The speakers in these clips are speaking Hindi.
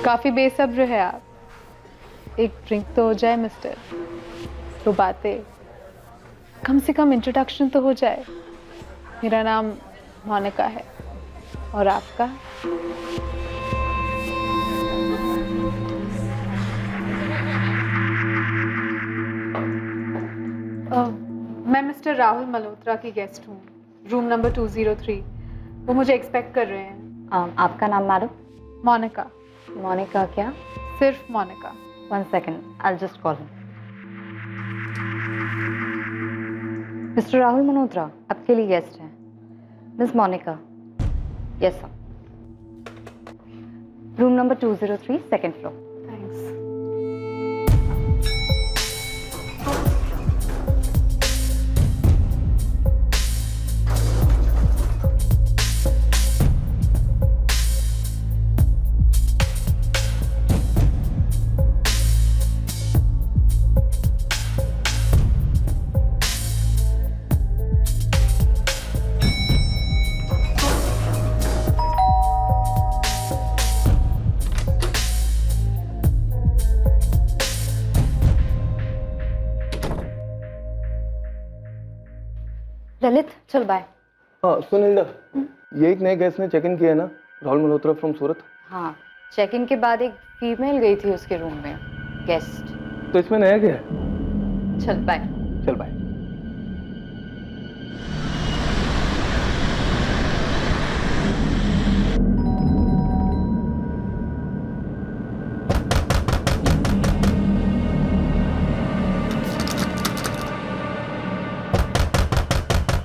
काफी बेसब्र है आप। एक ड्रिंक तो हो जाए मिस्टर, तो बातें, कम से कम इंट्रोडक्शन तो हो जाए। मेरा नाम मोनिका है और आपका? मैं मिस्टर राहुल मल्होत्रा की गेस्ट हूँ, रूम नंबर 203। वो मुझे एक्सपेक्ट कर रहे हैं। आपका नाम मैडम? मोनिका। मोनिका क्या? सिर्फ Monica. 1 second, I just call. Mister Rahul Malhotra आपके लिए गेस्ट हैं, miss Monica. Yes sir, room number 203 second floor. Thanks. Lalit चल बाय। हाँ सुन इंदा, ये एक नए गेस्ट ने चेक इन किया है ना, राहुल मल्होत्रा फ्रॉम सूरत। हाँ, चेक इन के बाद एक फीमेल गई थी उसके रूम में, गेस्ट। तो इसमें नया क्या है? चल बाय। चल बाय।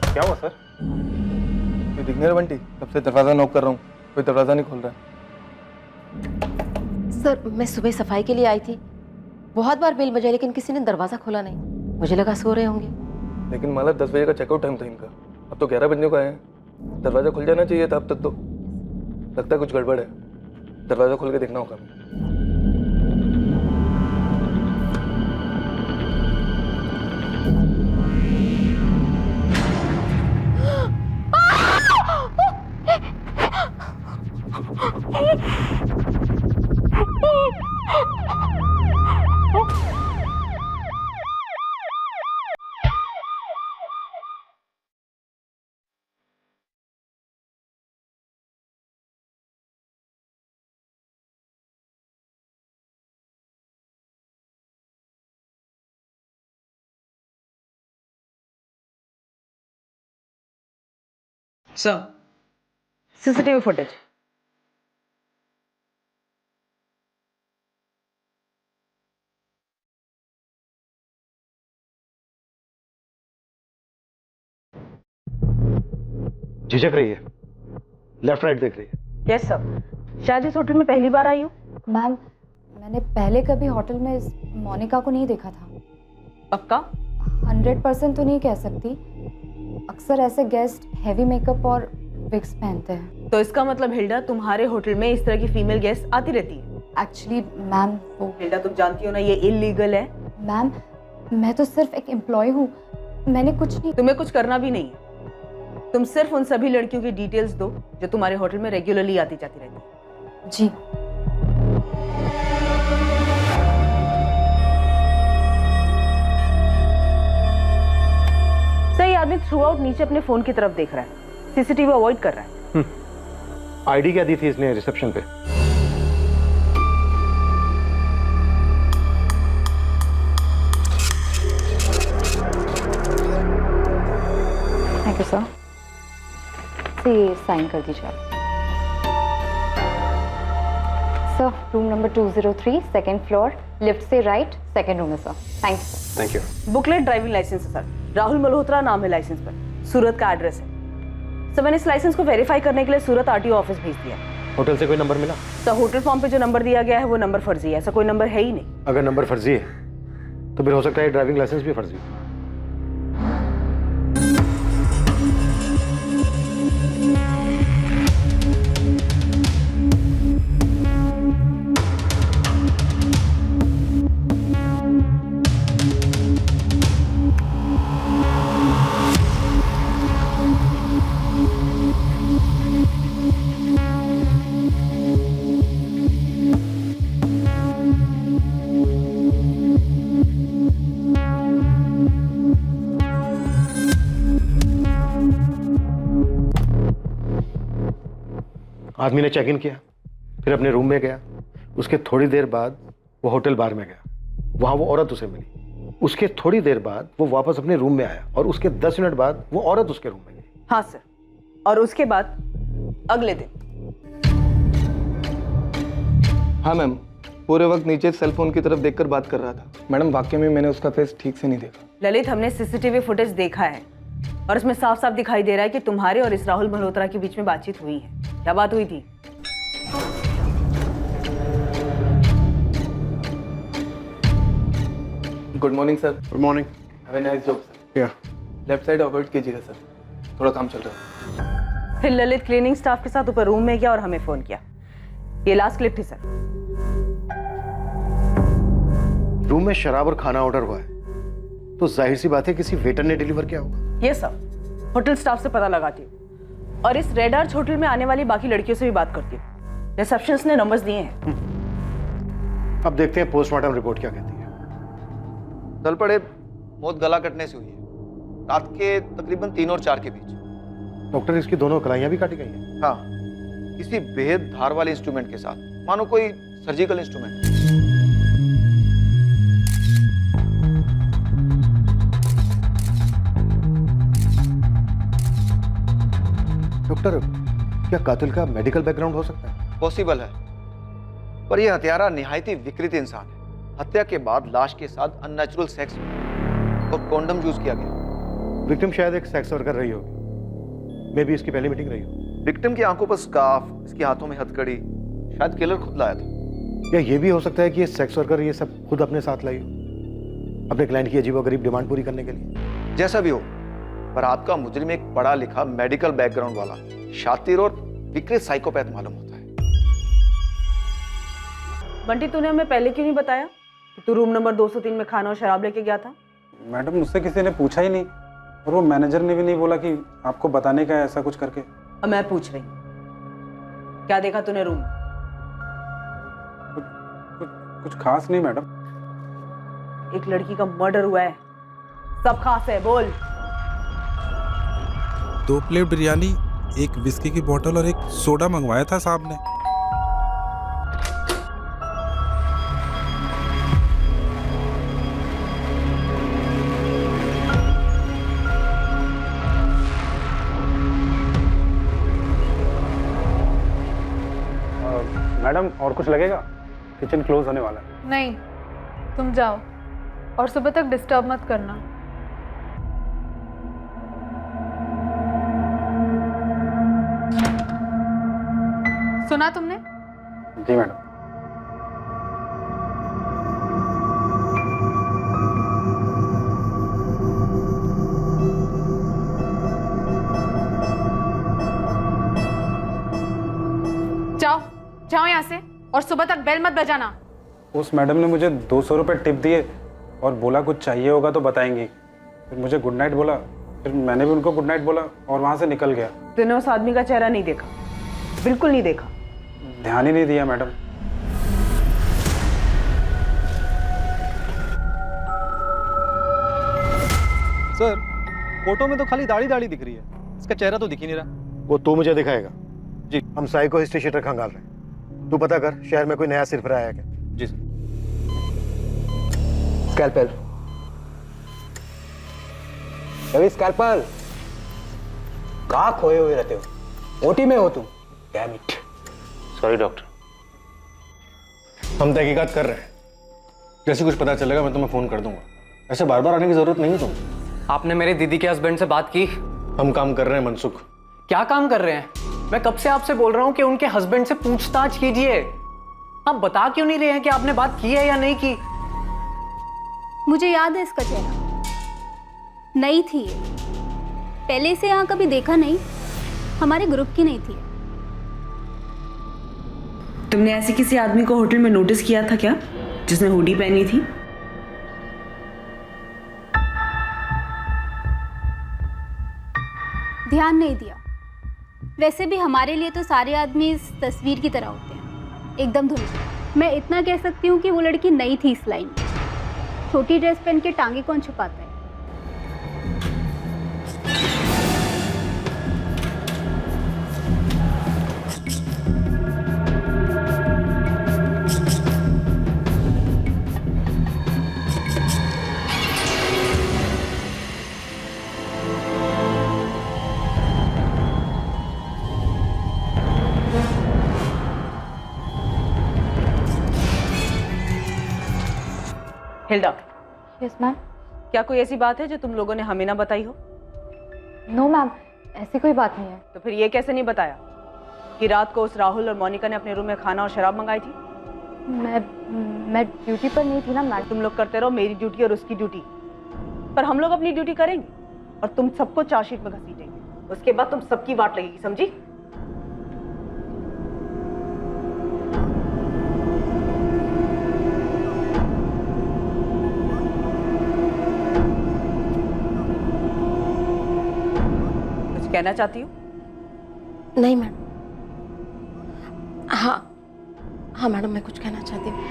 क्या हुआ सर? ये दिखने बंटी, तब से दरवाजा नॉक कर रहा हूँ, कोई दरवाजा नहीं खोल रहा है। सर मैं सुबह सफाई के लिए आई थी, बहुत बार बेल बजाई लेकिन किसी ने दरवाजा खोला नहीं। मुझे लगा सो रहे होंगे। लेकिन माला 10 बजे का चेकआउट टाइम था इनका, अब तो 11 बजने को आए हैं। दरवाजा खुल जाना चाहिए था अब तक तो। लगता है कुछ गड़बड़ है, दरवाजा खोल के देखना होगा। Sir, CCTV footage. झिझक रही है, लेफ्ट राइट देख रही है। यस सर, शायद इस होटल में पहली बार आई हूँ। मैम, मैंने पहले कभी होटल में इस मोनिका को नहीं देखा था। पक्का? 100% तो नहीं कह सकती, अक्सर ऐसे गेस्ट हैवी मेकअप और विग्स पहनते हैं। तो इसका मतलब हिल्डा तुम्हारे होटल में इस तरह की फीमेल गेस्ट आती रहती है? एक्चुअली मैम वो, हिल्डा तुम जानती हो ना ये इलीगल है। मैम मैं तो सिर्फ एक एम्प्लॉय हूँ, मैंने कुछ नहीं। तुम्हें कुछ करना भी नहीं है, तुम सिर्फ उन सभी लड़कियों की डिटेल्स दो जो तुम्हारे होटल में रेगुलरली आती जाती रहती है। जी। सही आदमी थ्रू आउट नीचे अपने फोन की तरफ देख रहा है, सीसीटीवी अवॉइड कर रहा है। आईडी क्या दी थी इसने रिसेप्शन पे? Thank you sir. ये साइन कर दीजिए आप। Sir, room number 203 second floor, lift से राइट, सेकेंड रूम है sir. Thank you. Thank you. Booklet driving licence है सर, राहुल मल्होत्रा नाम है लाइसेंस पर, सूरत का एड्रेस है। सर मैंने इस लाइसेंस को वेरीफाई करने के लिए सूरत आरटीओ ऑफिस भेज दिया। होटल से कोई नंबर मिला? सर होटल फॉर्म पे जो नंबर दिया गया है वो नंबर फर्जी है, ऐसा कोई नंबर है ही नहीं। अगर नंबर फर्जी है तो फिर हो सकता है ड्राइविंग लाइसेंस भी फर्जी हो। आदमी ने चेक इन किया, फिर अपने रूम में गया। उसके थोड़ी देर बाद वो होटल बार में गया, वहां वो औरत उसे मिली। उसके थोड़ी देर बाद वो वापस अपने रूम में आया और उसके 10 मिनट बाद वो औरत उसके रूम में गई। हाँ सर, और उसके बाद अगले दिन। हाँ मैम, पूरे वक्त नीचे सेलफोन की तरफ देखकर बात कर रहा था। मैडम वाकई में मैंने उसका फेस ठीक से नहीं देखा। ललित, हमने सीसीटीवी फुटेज देखा है और उसमें साफ साफ दिखाई दे रहा है कि तुम्हारे और इस राहुल मल्होत्रा के बीच में बातचीत हुई है। क्या बात हुई थी? Good morning sir. Good morning. Have a nice job sir. या लेफ्ट साइड अवॉइड कीजिएगा सर, थोड़ा काम चल रहा है। फिर ललित क्लीनिंग स्टाफ के साथ ऊपर रूम में गया और हमें फोन किया। ये लास्ट क्लिप थी सर। रूम में शराब और खाना ऑर्डर हुआ है तो जाहिर सी बात है किसी वेटर ने डिलीवर किया होगा। ये सब होटल स्टाफ से पता लगाती हूँ और इस रेड आर्च होटल में आने वाली बाकी लड़कियों से भी बात करती हूँ। रिसेप्शनिस्ट ने नंबर्स दिए हैं। अब देखते हैं पोस्टमार्टम रिपोर्ट क्या कहती है। चल पड़े, मौत गला कटने से हुई है, रात के तकरीबन 3 और 4 के बीच। डॉक्टर, इसकी दोनों कलाइयां भी काटी गई हैं। हाँ, किसी बेहद धार वाले इंस्ट्रूमेंट के साथ, मानो कोई सर्जिकल इंस्ट्रूमेंट। डॉक्टर, क्या कातिल का मेडिकल बैकग्राउंड हो सकता है? पॉसिबल है, पर यह हत्यारा निहायती विकृत इंसान है। हत्या के बाद लाश के साथ अननेचुरल सेक्स और कॉन्डम यूज किया गया। विक्टिम शायद एक सेक्स वर्कर रही होगी, मे भी इसकी पहली मीटिंग रही हो। विक्टिम की आंखों पर स्कार्फ, इसके हाथों में हथकड़ी, शायद किलर खुद लाया था। या ये भी हो सकता है कि ये सेक्स वर्कर ये सब खुद अपने साथ लाई हो, अपने क्लाइंट की अजीबोगरीब डिमांड पूरी करने के लिए। जैसा भी हो, पर आपका मुजरिम एक पढ़ा लिखा मेडिकल बैकग्राउंड वाला शातिर और विकृत साइकोपैथ मालूम होता है। बंटी, तूने हमें पहले क्यों नहीं बताया कि तू रूम नंबर 203 में खाना और शराब लेके गया था? मैडम, मुझसे किसी ने पूछा ही नहीं और वो मैनेजर ने भी नहीं बोला कि आपको बताने का है ऐसा कुछ करके। अब मैं पूछ रही हूँ, क्या देखा तूने रूम में? कुछ खास नहीं मैडम। एक लड़की का मर्डर हुआ है, सब खास है, बोल। 2 प्लेट बिरयानी, 1 विस्की की बोतल और 1 सोडा मंगवाया था साहब ने। मैडम, और कुछ लगेगा? किचन क्लोज होने वाला है। नहीं, तुम जाओ और सुबह तक डिस्टर्ब मत करना। सुना तुमने? जी मैडम। जाओ जाओ यहाँ से, और सुबह तक बेल मत बजाना। उस मैडम ने मुझे 200 रुपये टिप दिए और बोला कुछ चाहिए होगा तो बताएंगी। फिर मुझे गुड नाइट बोला, फिर मैंने भी उनको गुड नाइट बोला और वहाँ से निकल गया। तूने उस आदमी का चेहरा नहीं देखा? बिल्कुल नहीं देखा? ध्यान ही नहीं दिया मैडम। सर, फोटो में तो खाली दाढ़ी दाढ़ी दिख रही है, इसका चेहरा तो दिख ही नहीं रहा। वो तू मुझे दिखाएगा। जी। हम साइको हिस्ट्री शीटर खंगाल रहे हैं, तू पता कर शहर में कोई नया सिरफिरा आया क्या। जी सर। स्कैल्पेल। रवि, स्कैल्पेल। कहाँ खोए हुए रहते हो? ओटी में हो तुम? Damn it. सॉरी डॉक्टर, हम तहकीकात कर रहे हैं, जैसे कुछ पता चलेगा मैं तुम्हें फोन कर दूंगा। ऐसे बार बार आने की जरूरत नहीं है तुम। आपने मेरे दीदी के हस्बैंड से बात की? हम काम कर रहे हैं मनसुख। क्या काम कर रहे हैं? मैं कब से आपसे बोल रहा हूं कि उनके हस्बैंड से पूछताछ कीजिए। आप बता क्यों नहीं रहे हैं कि आपने बात की है या नहीं की? मुझे याद है इसका चेहरा, नई थी ये, पहले से यहाँ कभी देखा नहीं, हमारे ग्रुप की नहीं थी। तुमने ऐसे किसी आदमी को होटल में नोटिस किया था क्या, जिसने हुडी पहनी थी? ध्यान नहीं दिया। वैसे भी हमारे लिए तो सारे आदमी इस तस्वीर की तरह होते हैं, एकदम धुंधले। मैं इतना कह सकती हूँ कि वो लड़की नई थी इस लाइन में। छोटी ड्रेस पहन के टांगे कौन छुपाता है? Hilda, yes ma'am. क्या कोई ऐसी बात है जो तुम लोगों ने हमें ना बताई हो? नो मैम, ऐसी कोई बात नहीं है। तो फिर ये कैसे नहीं बताया कि रात को उस राहुल और मोनिका ने अपने रूम में खाना और शराब मंगाई थी? मैं ड्यूटी पर नहीं थी ना मैम। तुम लोग करते रहो मेरी ड्यूटी और उसकी ड्यूटी, पर हम लोग अपनी ड्यूटी करेंगे और तुम सबको चार्जशीट में घसीटेंगे। उसके बाद तुम सबकी वाट लगेगी, समझी? कुछ कहना चाहती हो? नहीं मैडम। हाँ हाँ मैडम, मैं कुछ कहना चाहती हूँ।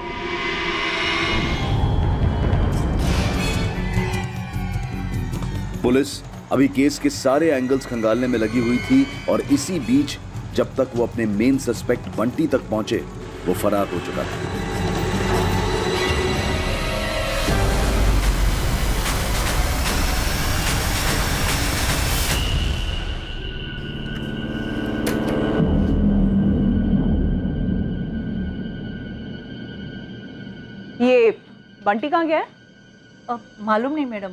पुलिस अभी केस के सारे एंगल्स खंगालने में लगी हुई थी और इसी बीच जब तक वो अपने मेन सस्पेक्ट बंटी तक पहुंचे वो फरार हो चुका था। ये बंटी कहाँ गया है? मालूम नहीं मैडम,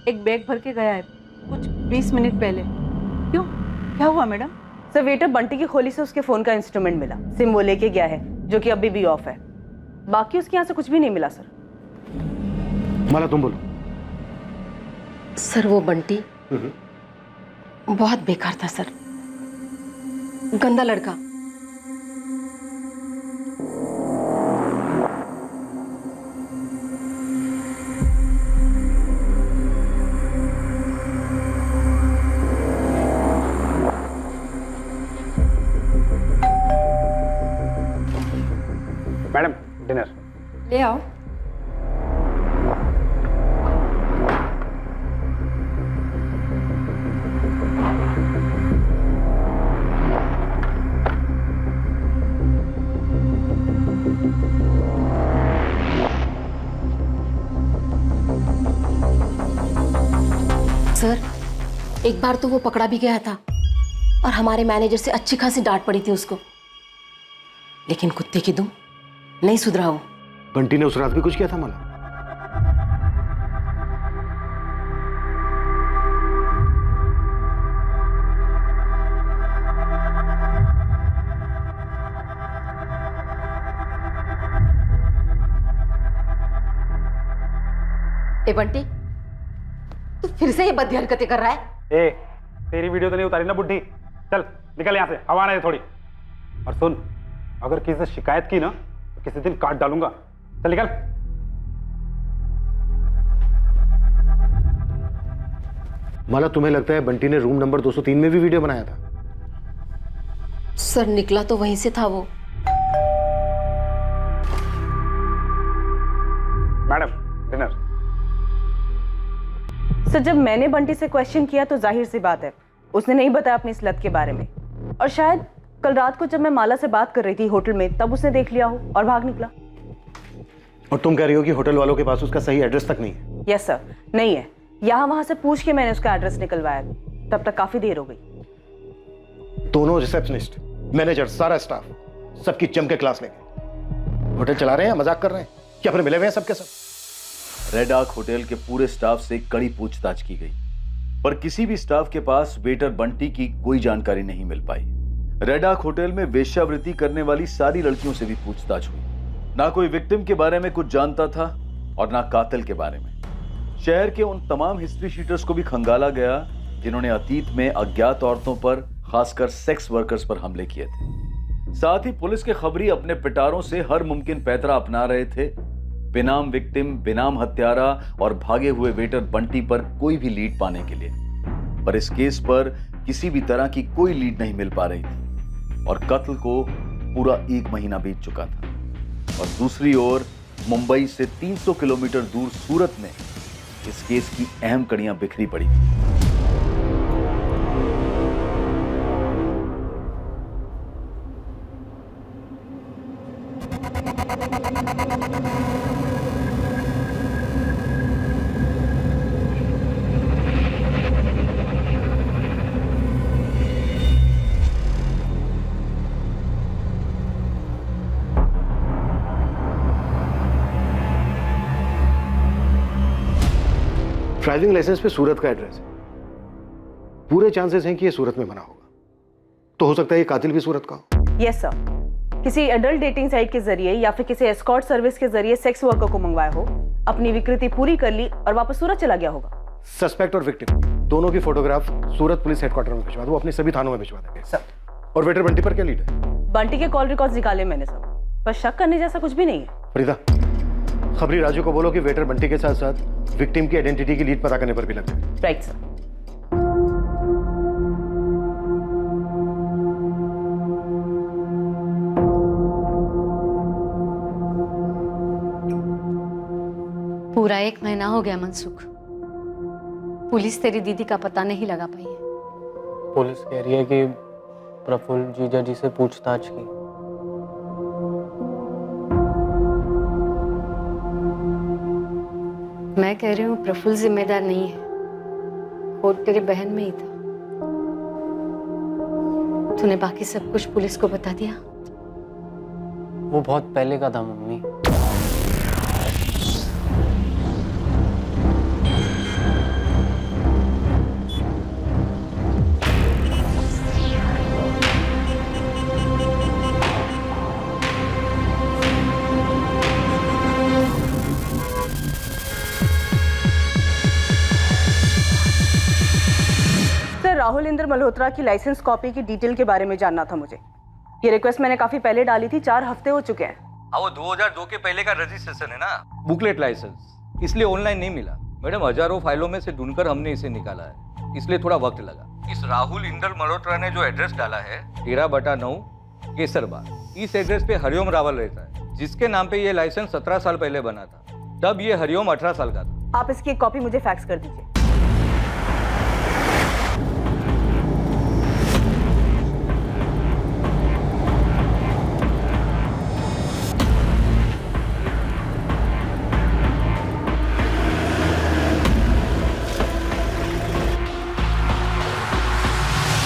एक बैग भर के गया है कुछ 20 मिनट पहले। क्यों, क्या हुआ मैडम? सर, वेटर बंटी की खोली से उसके फोन का इंस्ट्रूमेंट मिला। सिम वो लेके गया है जो कि अभी भी ऑफ है। बाकी उसके यहाँ से कुछ भी नहीं मिला सर। माला तुम बोलो। सर वो बंटी बहुत बेकार था सर, गंदा लड़का। मैडम डिनर ले आओ। सर एक बार तो वो पकड़ा भी गया था और हमारे मैनेजर से अच्छी खासी डांट पड़ी थी उसको, लेकिन कुत्ते की दुम नहीं सुधरा वो। बंटी ने उस रात भी कुछ किया था माला? ए बंटी, तू फिर से ये बदी हरकतें कर रहा है? ए, तेरी वीडियो तो नहीं उतारी ना बुड्ढी? चल निकल यहाँ से, हवा आने दे थोड़ी। और सुन, अगर किसी से शिकायत की ना तो किसी दिन काट डालूंगा। चल निकल। माला तुम्हें लगता है बंटी ने रूम नंबर 203 में भी वीडियो बनाया था? सर निकला तो वहीं से था वो। Madam dinner. सर, जब मैंने बंटी से क्वेश्चन किया तो जाहिर सी बात है उसने नहीं बताया अपनी इस लत के बारे में, और शायद कल रात को जब मैं माला से बात कर रही थी होटल में तब उसने देख लिया हो और भाग निकला। और तुम कह रही हो कि होटल वालों के पास उसका सही एड्रेस तक नहीं है? यस सर, नहीं है। यहाँ वहां से पूछ के मैंने उसका एड्रेस निकलवाया, तब तक काफी देर हो गई। दोनों रिसेप्शनिस्ट, मैनेजर, सारा स्टाफ सबकी जम के क्लास लेंगे। होटल चला रहे हैं, मजाक कर रहे हैं, क्या फिर मिले हुए हैं सबके सब? रेड आर्क होटल के पूरे स्टाफ से कड़ी पूछताछ की गई, पर किसी भी स्टाफ के पास वेटर बंटी की कोई जानकारी नहीं मिल पाई। रेड आर्क होटल में वेश्यावृत्ति करने वाली सारी लड़कियों से भी पूछताछ हुई। ना कोई विक्टिम के बारे में कुछ जानता था और ना कातिल के बारे में। शहर के उन तमाम हिस्ट्री शीटर्स को भी खंगाला गया जिन्होंने अतीत में अज्ञात औरतों पर, खासकर सेक्स वर्कर्स पर हमले किए थे। साथ ही पुलिस के खबरी अपने पिटारों से हर मुमकिन पैतरा अपना रहे थे बेनाम विक्टिम, बेनाम हत्यारा और भागे हुए वेटर बंटी पर कोई भी लीड पाने के लिए। पर इस केस पर किसी भी तरह की कोई लीड नहीं मिल पा रही थी और कत्ल को पूरा 1 महीना बीत चुका था। और दूसरी ओर मुंबई से 300 किलोमीटर दूर सूरत में इस केस की अहम कड़ियां बिखरी पड़ी थी। ड्राइविंग लाइसेंस पे सूरत का एड्रेस है, पूरे चांसेस हैं कि ये सूरत में बना होगा। तो हो सकता है ये कातिल भी सूरत का हो। यस सर, किसी एडल्ट डेटिंग साइट के जरिए या फिर किसी एस्कॉर्ट सर्विस के जरिए सेक्स वर्कर को मंगवाया हो, अपनी विकृति पूरी कर ली और वापस सूरत चला गया होगा। सस्पेक्ट और विक्टिम दोनों की फोटोग्राफ सूरत पुलिस हेडक्वार्टर में भिजवा दो, वो अपने सभी थानों में भिजवा देंगे सर। और वेटर बंटी पर क्या लीड है? बंटी के कॉल रिकॉर्ड्स निकाले मैंने सर, पर शक करने जैसा कुछ भी नहीं है। फरीदा, खबरी राजू को बोलो कि वेटर बंटी के साथ साथ विक्टिम की आइडेंटिटी की लीड पता करने पर भी लग जाए। Right sir. पूरा 1 महीना हो गया मनसुख, पुलिस तेरी दीदी का पता नहीं लगा पाई है। पुलिस कह रही है कि प्रफुल्ल जीजा जी से पूछताछ की। मैं कह रही हूँ प्रफुल्ल जिम्मेदार नहीं है, खोट तेरी बहन में ही था। तूने बाकी सब कुछ पुलिस को बता दिया? वो बहुत पहले का था मम्मी। राहुल इंद्र मल्होत्रा की लाइसेंस कॉपी की डिटेल के बारे में जानना था मुझे। ये रिक्वेस्ट मैंने काफी पहले डाली थी, 4 हफ्ते हो चुके हैं। हाँ, वो 2002 के पहले का रजिस्ट्रेशन है ना, बुकलेट लाइसेंस, इसलिए ऑनलाइन नहीं मिला मैडम। हजारों फाइलों में से ढूंढकर हमने इसे निकाला है, इसलिए थोड़ा वक्त लगा। इस राहुल इंद्र मल्होत्रा ने जो एड्रेस डाला है 13/9 केसरबाग, इस एड्रेस पे हरिओम रावल रहता है, जिसके नाम पे ये लाइसेंस 17 साल पहले बना था। तब ये हरिओम 18 साल का था। आप इसकी एक कॉपी मुझे फैक्स कर दीजिए।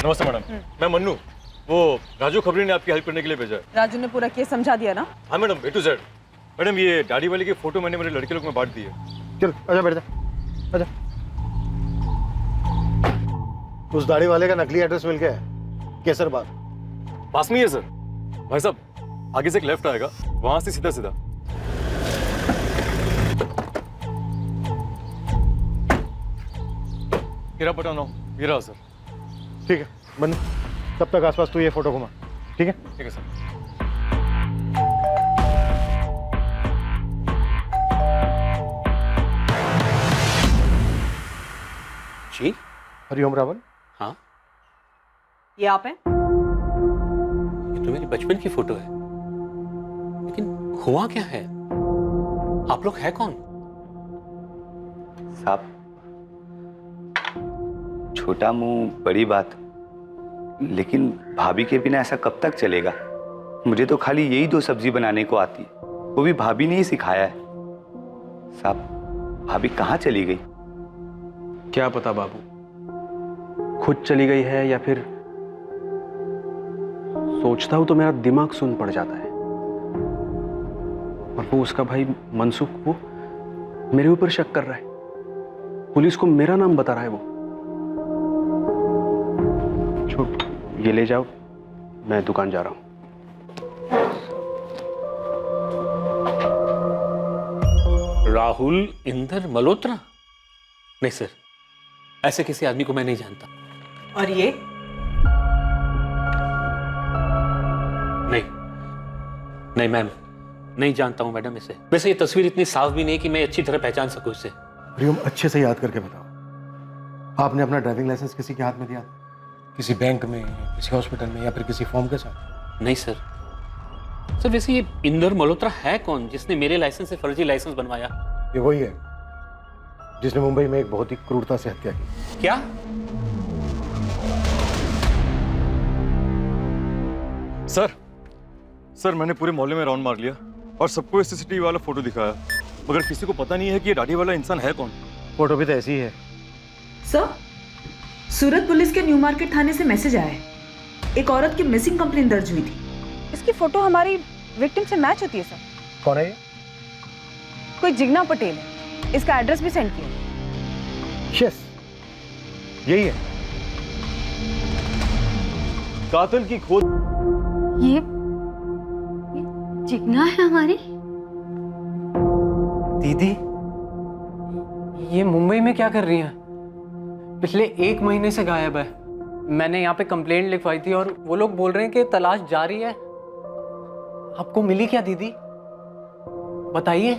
नमस्ते मैडम, मैं मन्नू। वो राजू खबरी ने आपकी हेल्प करने के लिए भेजा है। राजू ने पूरा केस समझा दिया ना? हाँ madam, A to Z। Madam, ये दाढ़ी वाले की फोटो मैंने मेरे लड़के लोग में बांट दी है। चल आजा, बैठ जा, आजा। उस दाढ़ी वाले का नकली एड्रेस मिल गया है, केसरबाग पास में ही है सर। भाई साहब, आगे से एक लेफ्ट आएगा, वहां से सीधा सीधा। हीरा पटा 9, ये रहा सर। ठीक है मन्नू, तब तक आसपास तू ये फोटो घुमा, ठीक है? ठीक है सर। जी, हरिओम रावल। हाँ, ये आप हैं? ये तो मेरी बचपन की फोटो है, लेकिन हुआ क्या है? आप लोग हैं कौन? साहब, छोटा मुंह बड़ी बात, लेकिन भाभी के बिना ऐसा कब तक चलेगा? मुझे तो खाली यही 2 सब्जी बनाने को आती है, वो भी भाभी ने ही सिखाया है। साहब, भाभी कहाँ चली गई? क्या पता बाबू, खुद चली गई है या फिर सोचता हूं तो मेरा दिमाग सुन पड़ जाता है। और वो उसका भाई मनसुख, वो मेरे ऊपर शक कर रहा है, पुलिस को मेरा नाम बता रहा है। वो छोड़, ये ले जाओ, मैं दुकान जा रहा हूं। राहुल इंद्र मल्होत्रा? नहीं सर, ऐसे किसी आदमी को मैं नहीं जानता। और ये? नहीं मैम, नहीं जानता हूं मैडम इसे। वैसे ये तस्वीर इतनी साफ भी नहीं कि मैं अच्छी तरह पहचान सकूं इसे। हरिओम, अच्छे से याद करके बताओ, आपने अपना ड्राइविंग लाइसेंस किसी के हाथ में दिया? किसी बैंक में, किसी हॉस्पिटल में, या फिर किसी फॉर्म के साथ? नहीं सर। सर वैसे ये इंदर मल्होत्रा है कौन जिसने मेरे लाइसेंस से फर्जी लाइसेंस बनवाया? ये वही है जिसने मुंबई में एक बहुत ही क्रूरता से हत्या की। क्या? सर मैंने पूरे मोहल्ले में राउंड मार लिया और सबको सीसीटीवी वाला फोटो दिखाया, मगर किसी को पता नहीं है कि ये दाढ़ी वाला इंसान है कौन। फोटो भी तो ऐसी ही है। सर, सूरत पुलिस के न्यू मार्केट थाने से मैसेज आया है, एक औरत की मिसिंग कंप्लेंट दर्ज हुई थी। इसकी फोटो हमारी विक्टिम से मैच होती है सर। कौन है ये? कोई जिग्ना पटेल है, इसका एड्रेस भी सेंड किया। यस, यही है। कातिल की खोज। ये जिग्ना है हमारी। दीदी, ये मुंबई में क्या कर रही हैं? पिछले 1 महीने से गायब है। मैंने यहाँ पे कंप्लेंट लिखवाई थी और वो लोग बोल रहे हैं कि तलाश जारी है। आपको मिली क्या दीदी? बताइए।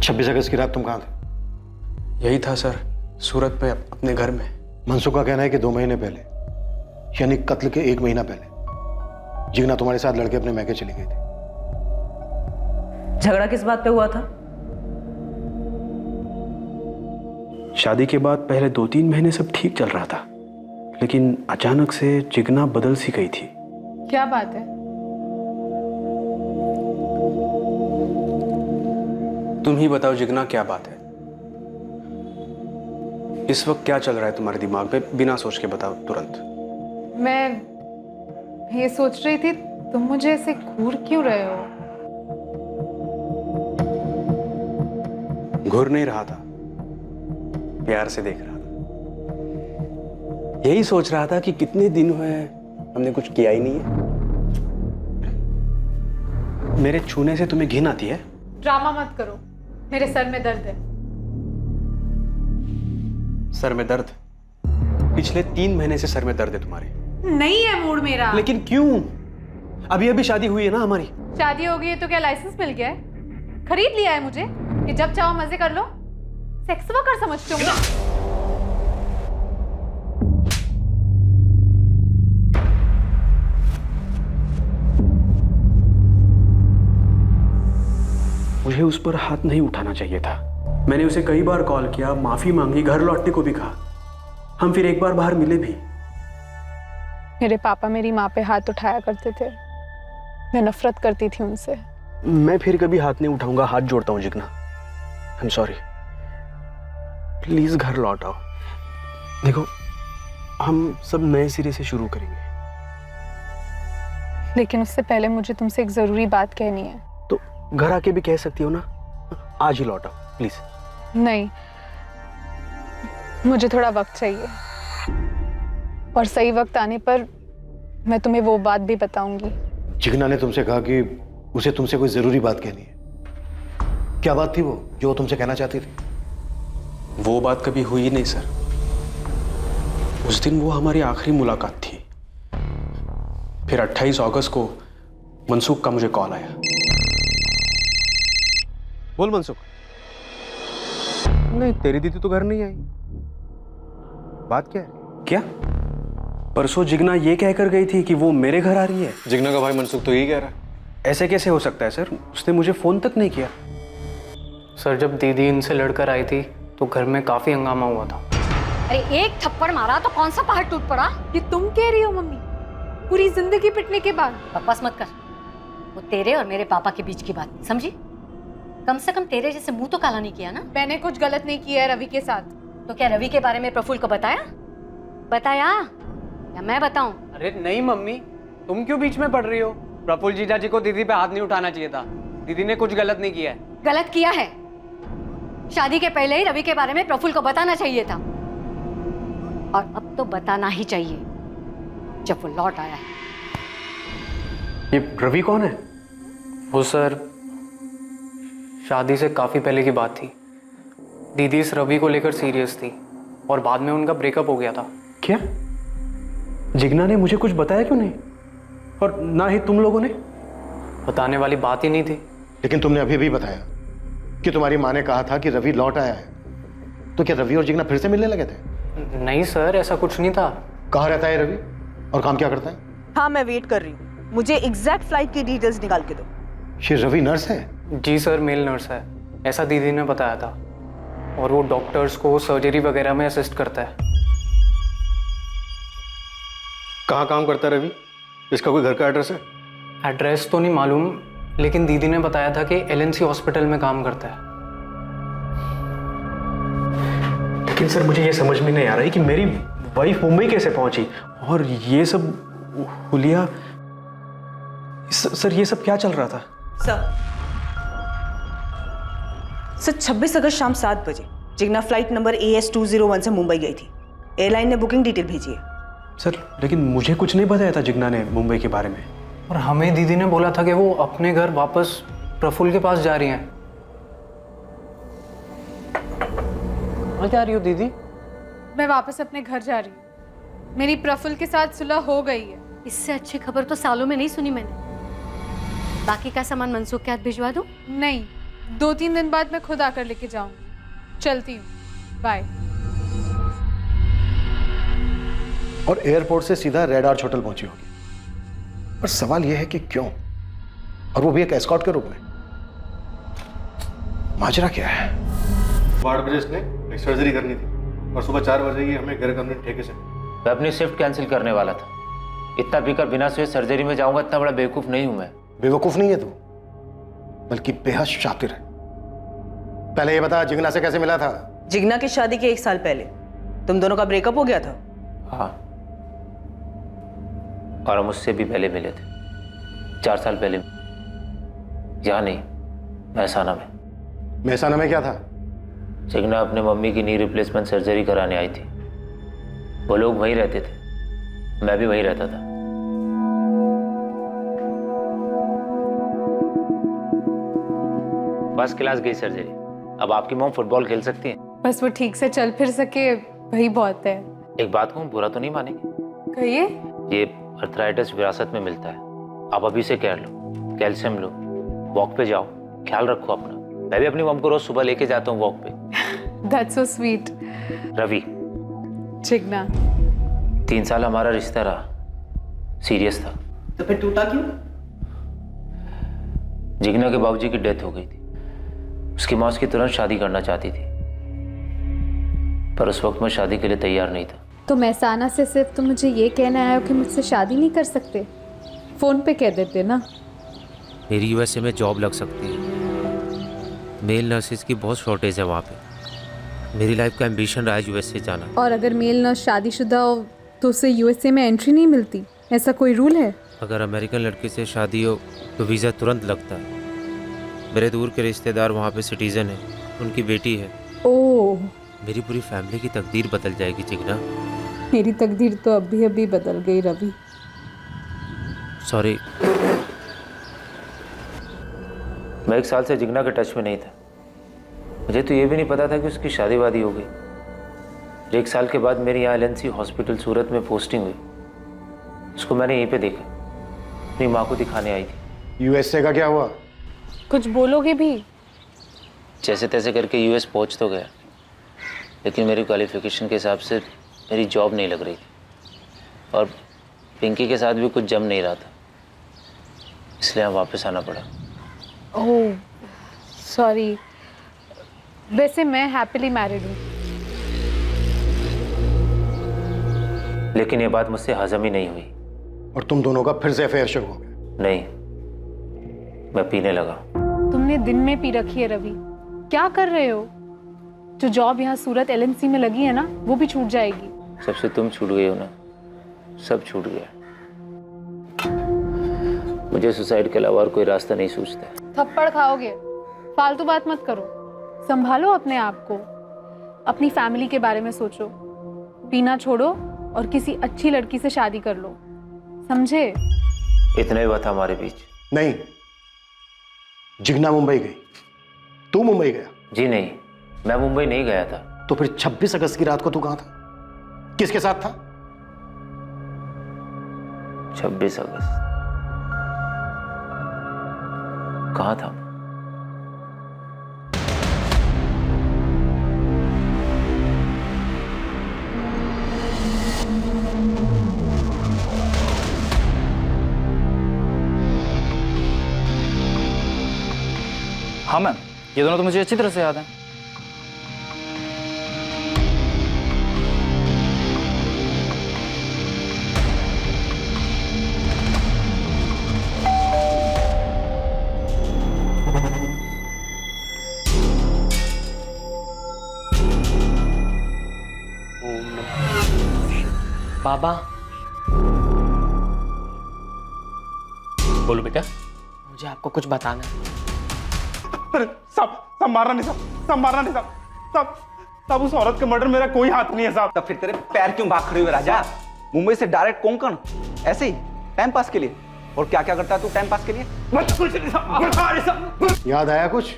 छब्बीस अगस्त की रात तुम कहाँ थे? यही था सर, सूरत में अपने घर में। मनसुख का कहना है कि 2 महीने पहले, यानी कत्ल के 1 महीना पहले, जिग्ना तुम्हारे साथ लड़के अपने मैके चली गई थी। झगड़ा किस बात पे हुआ था? शादी के बाद पहले 2-3 महीने सब ठीक चल रहा था, लेकिन अचानक से जिग्ना बदल सी गई थी। क्या बात है? तुम ही बताओ जिग्ना, क्या बात है? इस वक्त क्या चल रहा है तुम्हारे दिमाग में? बिना सोच के बताओ तुरंत। मैं ये सोच रही थी, तुम मुझे ऐसे घूर क्यों रहे हो? घूर नहीं रहा था, प्यार से देख रहा था। यही सोच रहा था कि कितने दिन हुए हमने कुछ किया ही नहीं है। मेरे छूने से तुम्हें घिन आती है? ड्रामा मत करो, मेरे सर में दर्द है। सर में दर्द? पिछले 3 महीने से सर में दर्द है तुम्हारे। नहीं है मूड मेरा। लेकिन क्यों? अभी अभी शादी हुई है ना हमारी। शादी हो गई है तो क्या लाइसेंस मिल गया है? खरीद लिया है मुझे कि जब चाहो मजे कर लो? सेक्स वर्कर समझते हो मुझे? मुझे उस पर हाथ नहीं उठाना चाहिए था। मैंने उसे कई बार कॉल किया, माफी मांगी, घर लौटने को भी कहा। हम फिर एक बार बाहर मिले भी। मेरे पापा मेरी माँ पे हाथ उठाया करते थे, मैं नफरत करती थी उनसे। मैं फिर कभी हाथ नहीं उठाऊंगा, हाथ जोड़ता हूँ Jigna. I am sorry. Please घर लौट आओ। देखो, हम सब नए सिरे से शुरू करेंगे। लेकिन उससे पहले मुझे तुमसे एक जरूरी बात कहनी है। तो घर आके भी कह सकती हो ना। आज ही लौट आओ प्लीज। नहीं, मुझे थोड़ा वक्त चाहिए, और सही वक्त आने पर मैं तुम्हें वो बात भी बताऊंगी। जिग्ना ने तुमसे कहा कि उसे तुमसे कोई जरूरी बात कहनी है। क्या बात थी वो जो वो तुमसे कहना चाहती थी? वो बात कभी हुई ही नहीं सर। उस दिन वो हमारी आखिरी मुलाकात थी। फिर 28 अगस्त को मनसुख का मुझे कॉल आया। बोल मनसुख। नहीं, तेरी दीदी तो घर नहीं आई। बात क्या है? क्या? परसों जिग्ना ये कहकर गई थी कि वो मेरे घर आ रही है। जिग्ना का भाई मनसुख तो यही कह रहा है। ऐसे कैसे हो सकता है सर? उसने मुझे फोन तक नहीं किया। सर, जब दीदी इनसे लड़कर आई थी तो घर में काफी हंगामा हुआ था। अरे एक थप्पड़ मारा तो कौन सा पहाड़ टूट पड़ा? ये तुम कह रही हो मम्मी? पूरी जिंदगी पिटने के बाद? बकवास मत कर। वो तेरे और मेरे पापा के बीच की बात, समझी? कम से कम तेरे जैसे मुंह तो काला नहीं किया ना। मैंने कुछ गलत नहीं किया है रवि के साथ। तो क्या रवि के बारे में प्रफुल्ल को बताया या मैं बताऊं? अरे नहीं मम्मी, तुम क्यों बीच में पड़ रही हो? प्रफुल्ल जीजा जी को दीदी पे हाथ नहीं उठाना चाहिए था। दीदी ने कुछ गलत नहीं किया है। गलत किया है। शादी के पहले ही रवि के बारे में प्रफुल्ल को बताना चाहिए था, और अब तो बताना ही चाहिए जब वो लौट आया है। ये रवि कौन है? वो सर, शादी से काफी पहले की बात थी। दीदी इस रवि को लेकर सीरियस थी और बाद में उनका ब्रेकअप हो गया था। क्या? जिग्ना ने मुझे कुछ बताया क्यों नहीं? और ना ही तुम लोगों ने? बताने वाली बात ही नहीं थी। लेकिन तुमने अभी भी बताया कि तुम्हारी माँ ने कहा था कि रवि लौट आया है। तो क्या रवि और जिग्ना फिर से मिलने लगे थे? नहीं सर, ऐसा कुछ नहीं था। कहाँ रहता है रवि और काम क्या करता है? हाँ, मैं वेट कर रही हूँ। मुझे एग्जैक्ट फ्लाइट की डिटेल्स निकाल के दो। ये रवि नर्स है? जी सर, मेल नर्स है, ऐसा दीदी ने बताया था। और वो डॉक्टर्स को सर्जरी वगैरह में असिस्ट करता है। कहाँ काम करता है रवि? इसका कोई घर का एड्रेस है? एड्रेस तो नहीं मालूम, लेकिन दीदी ने बताया था कि एलएनसी हॉस्पिटल में काम करता है। लेकिन सर मुझे ये समझ में नहीं आ रहा है कि मेरी वाइफ मुंबई कैसे पहुंची, और ये सब हुलिया, सर ये सब क्या चल रहा था? सर 26 अगस्त शाम 7 बजे जिग्ना फ्लाइट नंबर AS201 से मुंबई गई थी। एयरलाइन ने बुकिंग डिटेल भेजी है। सर लेकिन मुझे कुछ नहीं बताया था जिग्ना ने मुंबई के बारे में। और हमें दीदी ने बोला था कि वो अपने घर वापस प्रफुल्ल के पास जा रही हैं। कहाँ जा रही हो दीदी? मैं वापस अपने घर जा रही हूँ। मेरी प्रफुल्ल के साथ सुलह हो गई है। इससे अच्छी खबर तो सालों में नहीं सुनी मैंने। बाकी का सामान मनसूख के हाथ भिजवा दूं? नहीं, 2-3 दिन बाद मैं खुद आकर लेके जाऊंगी। चलती हूँ, बाय। और एयरपोर्ट से सीधा रेड आर्च होटल पहुंची होगी। पर सवाल यह है कि क्यों, और वो भी एक एस्कॉर्ट के रूप में। माजरा क्या है? 8 बजे इसने एक सर्जरी करनी थी और सुबह 4 बजे ही हमें गैर कानूनी ठेके से। मैं अपनी शिफ्ट कैंसिल करने वाला था। इतना पीकर बिना सोए सर्जरी में जाऊंगा, इतना बड़ा बेवकूफ नहीं हूं मैं। बेवकूफ नहीं है तू, बल्कि बेहद शातिर है। पहले ये बता, जिग्ना से कैसे मिला था? जिग्ना की शादी के 1 साल पहले तुम दोनों का ब्रेकअप हो गया था। हाँ, और हम उससे भी पहले मिले थे, 4 साल पहले। यहाँ नहीं, महसाना में। महसाना में क्या था? जिग्ना अपने मम्मी की नी रिप्लेसमेंट सर्जरी कराने आई थी। वो लोग वहीं रहते थे, मैं भी वहीं रहता था। फर्स्ट क्लास गई सर्जरी। अब आपकी मॉम फुटबॉल खेल सकती है। बस वो ठीक से चल फिर सके, वही बहुत है। एक बात कहूँ, बुरा तो नहीं मानेंगे? कहिए। ये अर्थराइटिस विरासत में मिलता है। आप अभी से केयर लो, कैल्शियम लो, वॉक पे जाओ, ख्याल रखो अपना। मैं भी अपनी मॉम को रोज सुबह लेके जाता हूँ वॉक पे। That's so sweet. Ravi, Jigna, 3 साल हमारा रिश्ता रहा, सीरियस था। तो फिर टूटा क्यों? जिग्ना के बाबूजी की डेथ हो गई थी। उसकी माँ उसकी तुरंत शादी करना चाहती थी, पर उस वक्त मैं शादी के लिए तैयार नहीं था। तो महसाना से सिर्फ तुम मुझे ये कहने आए हो कि मुझसे शादी नहीं कर सकते? फोन पे कह देते ना। मेरी यूएसए में जॉब लग सकती है। मेल नर्सेज की बहुत शॉर्टेज है वहाँ पे। मेरी लाइफ का एम्बिशन रहा है यूएसए जाना। और अगर मेल नर्स शादीशुदा हो तो उसे यूएसए में एंट्री नहीं मिलती, ऐसा कोई रूल है? अगर अमेरिकन लड़के से शादी हो तो वीज़ा तुरंत लगता है। मेरे दूर के रिश्तेदार वहाँ पे सिटीजन है, उनकी बेटी है। ओह, मेरी पूरी फैमिली की तकदीर बदल जाएगी जिग्ना। मेरी तकदीर तो अभी अभी बदल गई रवि। सॉरी। मैं 1 साल से जिग्ना के टच में नहीं था। मुझे तो ये भी नहीं पता था कि उसकी शादी वादी हो गई। 1 साल के बाद मेरी यहाँ एलएनसी हॉस्पिटल सूरत में पोस्टिंग हुई। उसको मैंने यहीं पे देखा, अपनी माँ को दिखाने आई थी। यूएसए का क्या हुआ? कुछ बोलोगे भी? जैसे तैसे करके यूएस पहुँच तो गया, लेकिन मेरी क्वालिफिकेशन के हिसाब से मेरी जॉब नहीं लग रही थी। और पिंकी के साथ भी कुछ जम नहीं रहा था, इसलिए यहाँ वापस आना पड़ा। Oh sorry. वैसे मैं हैप्पीली मैरिड हूँ। लेकिन ये बात मुझसे हजम ही नहीं हुई। और तुम दोनों का फिर से अफेयर शुरू हो गया? नहीं, मैं पीने लगा। तुमने दिन में पी रखी है रवि। क्या कर रहे हो? जो जॉब यहाँ सूरत एलएनसी में लगी है ना, वो भी छूट जाएगी। सबसे तुम छूट गए हो ना, सब छूट गया। मुझे सुसाइड के अलावा और कोई रास्ता नहीं सूझता। थप्पड़ खाओगे। फालतू बात मत करो, संभालो अपने आप को। अपनी फैमिली के बारे में सोचो। पीना छोड़ो और किसी अच्छी लड़की से शादी कर लो, समझे? इतना ही बात हमारे बीच। नहीं, जिग्ना मुंबई गई, तू मुंबई गया? जी नहीं, मैं मुंबई नहीं गया था। तो फिर 26 अगस्त की रात को तू कहां था? किसके साथ था? 26 अगस्त कहाँ था? हाँ मैम, ये दोनों तो मुझे अच्छी तरह से याद हैं। बाबा। बोलो बेटा। मुझे आपको कुछ बताना है। अरे सब मारना नहीं सब मारना नहीं सब उस औरत के मर्डर मेरा कोई हाथ नहीं है साहब। तब फिर तेरे पैर क्यों भाग खड़े हुए राजा? मुंबई से डायरेक्ट कोंकण, ऐसे ही टाइम पास के लिए। और क्या क्या करता है तू टाइम पास के लिए? कुछ नहीं साहब। याद आया कुछ?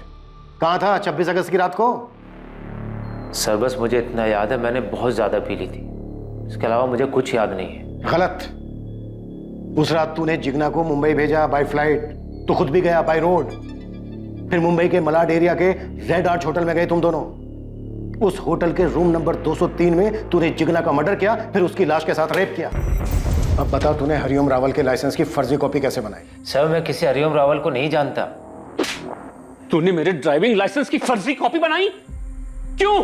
कहाँ था 26 अगस्त की रात को? सर बस मुझे इतना याद है, मैंने बहुत ज्यादा पी ली थी। इसके अलावा मुझे कुछ याद नहीं है। गलत। उस रात तूने जिग्ना को मुंबई भेजा बाय फ्लाइट, तो खुद भी गया बाय रोड। फिर मुंबई के मलाड एरिया के रेड आर्च होटल में गए तुम दोनों। उस होटल के रूम नंबर 203 में तूने जिग्ना का मर्डर किया, फिर उसकी लाश के साथ रेप किया। अब बता, तूने हरिओम रावल के लाइसेंस की फर्जी कॉपी कैसे बनाई? सर मैं किसी हरिओम रावल को नहीं जानता। तूने मेरे ड्राइविंग लाइसेंस की फर्जी कॉपी बनाई? क्यों?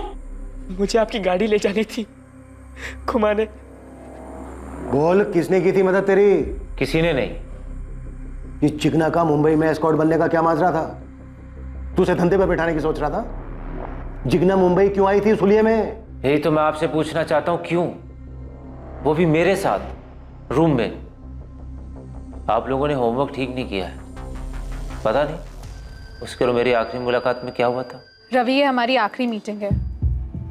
मुझे आपकी गाड़ी ले जानी थी घुमाने। बोल, किसने की थी मदद तेरी? किसी ने नहीं। ये चिकना का मुंबई में एस्कॉर्ट बनने का क्या माजरा था? तू उसे धंधे पे बैठाने की सोच रहा था? जिग्ना मुंबई क्यों आई थी उस हुलिये में? यही तो मैं आपसे पूछना चाहता हूं, क्यों? वो भी मेरे साथ रूम में। आप लोगों ने होमवर्क ठीक नहीं किया है। पता नहीं उसके और मेरी आखिरी मुलाकात में क्या हुआ था। रवि, ये हमारी आखिरी मीटिंग है।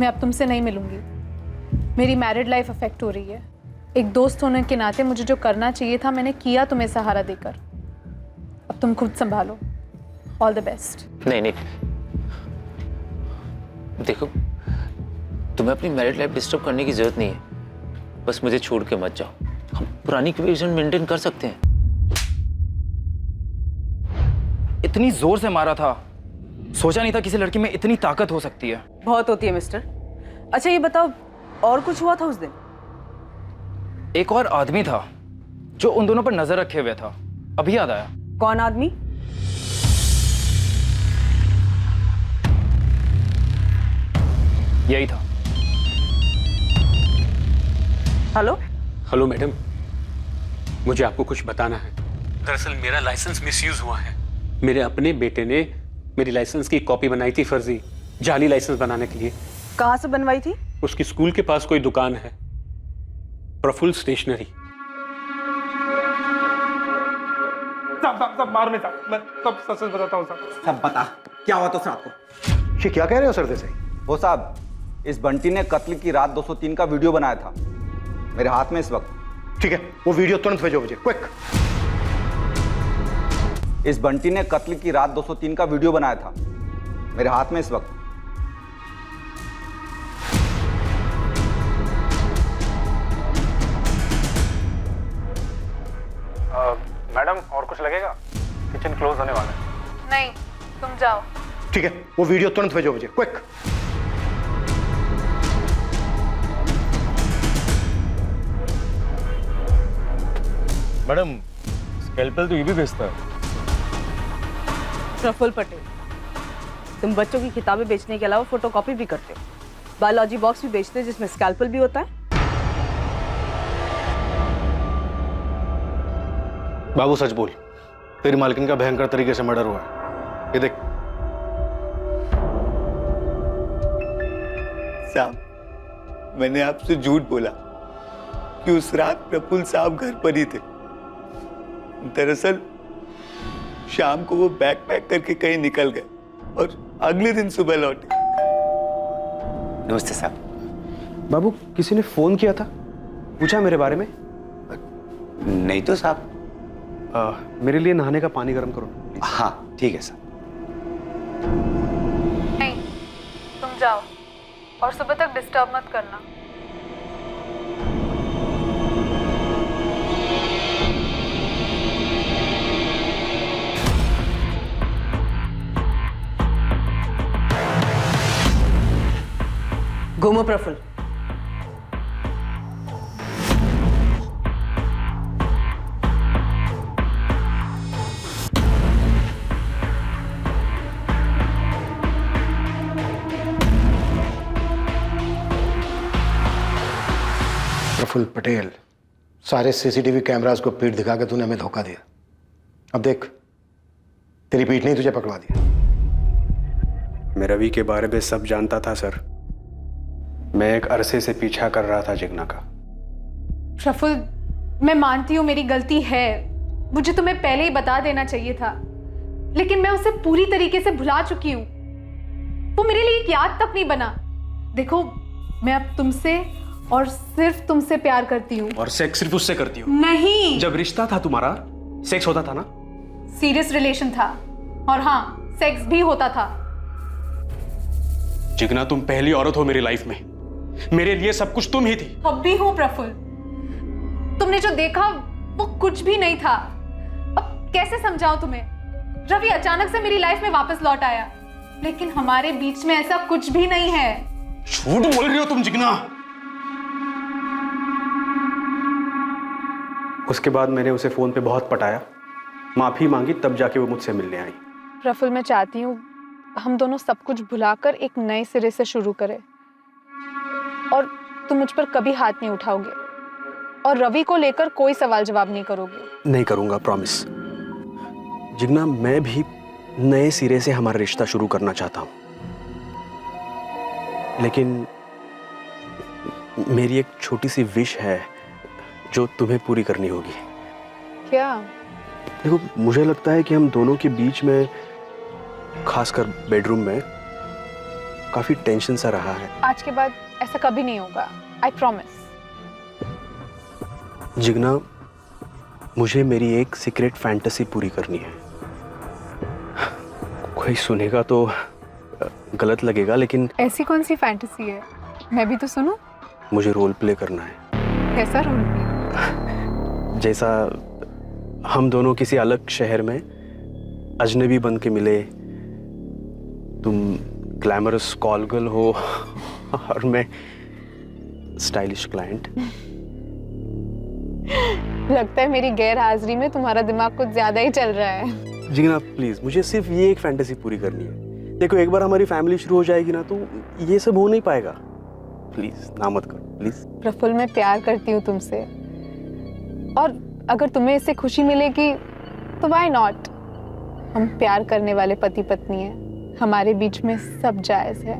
मैं अब तुमसे नहीं मिलूंगी। मेरी मैरिड लाइफ अफेक्ट हो रही है। एक दोस्त होने के नाते मुझे जो करना चाहिए था मैंने किया तुम्हें सहारा देकर। अब तुम खुद संभालो। All the best. नहीं नहीं, देखो तुम्हें अपनी मैरिड लाइफ डिस्टर्ब करने की जरूरत नहीं है। बस मुझे छोड़ के मत जाओ। हम पुरानी इक्वेशन मेंटेन कर सकते हैं। इतनी जोर से मारा था, सोचा नहीं था किसी लड़की में इतनी ताकत हो सकती है। बहुत होती है मिस्टर। अच्छा ये बताओ, और कुछ हुआ था उस दिन? एक और आदमी था जो उन दोनों पर नजर रखे हुए था। अभी याद आया। कौन आदमी? यही था। हेलो हेलो मैडम, मुझे आपको कुछ बताना है। दरअसल मेरा लाइसेंस मिसयूज हुआ है। मेरे अपने बेटे ने मेरी लाइसेंस की कॉपी बनाई थी फर्जी, जाली लाइसेंस बनाने के लिए। कहाँ से बनवाई थी? उसकी स्कूल के पास कोई दुकान है, प्रफुल्ल स्टेशनरी। सब मारो नहीं साहब, मैं सब सच बताता हूँ साहब। सब बता, क्या हुआ तो उस रात को? ये क्या कह रहे हो सर? देसाई वो साहब, इस बंटी ने कत्ल की रात 203 का वीडियो बनाया था, मेरे हाथ में इस वक्त। ठीक है, वो वीडियो तुरंत भेजो मुझे, क्विक। इस बंटी ने कत्ल की रात 203 का वीडियो बनाया था, मेरे हाथ में इस वक्त। मैडम और कुछ लगेगा? किचन क्लोज होने वाला है। नहीं, तुम जाओ। ठीक है, वो वीडियो तुरंत भेजो मुझे, क्विक। मैडम, स्कैल्पेल तो ये भी बेचता है। प्रफुल्ल पटेल, तुम बच्चों की किताबें बेचने के अलावा फोटोकॉपी भी करते हो, बायोलॉजी बॉक्स भी बेचते हो जिसमें स्कैल्पेल भी होता है। बाबू सच बोल, तेरी मालकिन का भयंकर तरीके से मर्डर हुआ है। ये देख। साहब, मैंने आपसे झूठ बोला कि उस रात प्रफुल्ल साहब घर पर ही थे। दरअसल शाम को वो बैग पैक करके कहीं निकल गए और अगले दिन सुबह लौटे। नमस्ते साहब। बाबू, किसी ने फोन किया था, पूछा मेरे बारे में? नहीं तो साहब। मेरे लिए नहाने का पानी गर्म करो। हाँ ठीक है साहब। नहीं, तुम जाओ और सुबह तक डिस्टर्ब मत करना। घूमो प्रफुल्ल। प्रफुल्ल पटेल, सारे सीसीटीवी कैमरास को पीठ दिखा के तूने हमें धोखा दिया। अब देख, तेरी पीठ नहीं तुझे पकड़वा दिया। मैं रवि के बारे में सब जानता था सर। मैं एक अरसे से पीछा कर रहा था जिग्ना का। प्रफुल्ल, मैं मानती हूँ मेरी गलती है, मुझे तुम्हें पहले ही बता देना चाहिए था, लेकिन मैं उसे पूरी तरीके से भुला चुकी हूँ। वो मेरे लिए एक याद तक नहीं बना। देखो, मैं अब तुमसे और सिर्फ तुमसे प्यार करती हूँ। और सेक्स सिर्फ उससे करती हो? नहीं। जब रिश्ता था तुम्हारा, सेक्स होता था ना? सीरियस रिलेशन था, और हाँ, सेक्स भी होता था। जिग्ना, तुम पहली औरत हो मेरी लाइफ में। मेरे लिए सब कुछ तुम ही थी। अब भी हूँ प्रफुल्ल। तुमने जो देखा वो कुछ भी नहीं था। अब कैसे समझाऊं तुम्हें? रवि अचानक से मेरी लाइफ में वापस लौट आया, लेकिन हमारे बीच में ऐसा कुछ भी नहीं है। झूठ बोल रही हो तुम जिग्ना। उसके बाद मैंने उसे फोन पे बहुत पटाया, माफी मांगी, तब जाके वो मुझसे मिलने आई। प्रफुल्ल, मैं चाहती हूँ हम दोनों सब कुछ भुलाकर एक नए सिरे से शुरू करें, और तुम मुझ पर कभी हाथ नहीं उठाओगे, और रवि को लेकर कोई सवाल जवाब नहीं करोगे। नहीं करूंगा, प्रॉमिस। जिग्ना, मैं भी नए सिरे से हमारा रिश्ता शुरू करना चाहता हूं, लेकिन मेरी एक छोटी सी विश है जो तुम्हें पूरी करनी होगी। क्या? देखो, मुझे लगता है कि हम दोनों के बीच में, खासकर बेडरूम में, काफी टेंशन सा रहा है। आज के बाद ऐसा कभी नहीं होगा, आई प्रॉमिस। जिग्ना, मुझे मेरी एक सीक्रेट फैंटेसी पूरी करनी है। कोई सुनेगा तो गलत लगेगा, लेकिन ऐसी कौन सी फैंटेसी है? मैं भी तो सुनूं। मुझे रोल प्ले करना है। कैसा रोल प्ले? जैसा हम दोनों किसी अलग शहर में अजनबी बन के मिले, तुम ग्लैमरस कॉल गर्ल हो और मैं स्टाइलिश क्लाइंट। लगता है मेरी गैर हाजिरी में तुम्हारा दिमाग कुछ ज्यादा ही चल रहा है। जिग्ना, प्लीज, मुझे सिर्फ ये एक फैंटेसी पूरी करनी है। देखो, एक बार हमारी फैमिली शुरू हो जाएगी ना, तो ये सब हो नहीं पाएगा। प्लीज ना मत करो, प्लीज। प्रफुल्ल, मैं प्यार करती हूँ तुमसे, और अगर तुम्हें इससे खुशी मिलेगी तो व्हाई नॉट। हम प्यार करने वाले पति पत्नी हैं, हमारे बीच में सब जायज है।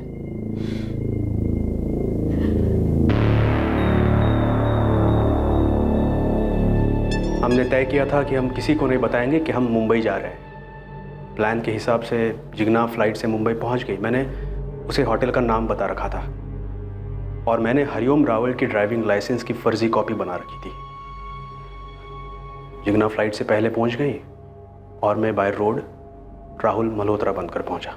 हमने तय किया था कि हम किसी को नहीं बताएंगे कि हम मुंबई जा रहे हैं। प्लान के हिसाब से जिग्ना फ्लाइट से मुंबई पहुंच गई। मैंने उसे होटल का नाम बता रखा था, और मैंने हरिओम रावल की ड्राइविंग लाइसेंस की फर्जी कॉपी बना रखी थी। जिग्ना फ्लाइट से पहले पहुंच गई, और मैं बाय रोड राहुल मल्होत्रा बनकर पहुंचा।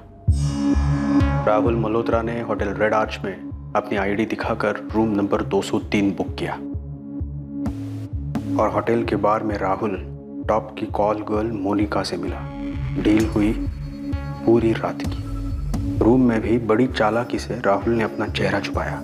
राहुल मल्होत्रा ने होटल रेड आर्च में अपनी आईडी दिखाकर रूम नंबर 203 बुक किया, और होटल के बार में राहुल टॉप की कॉल गर्ल मोनिका से मिला। डील हुई पूरी रात की। रूम में भी बड़ी चालाकी से राहुल ने अपना चेहरा छुपाया।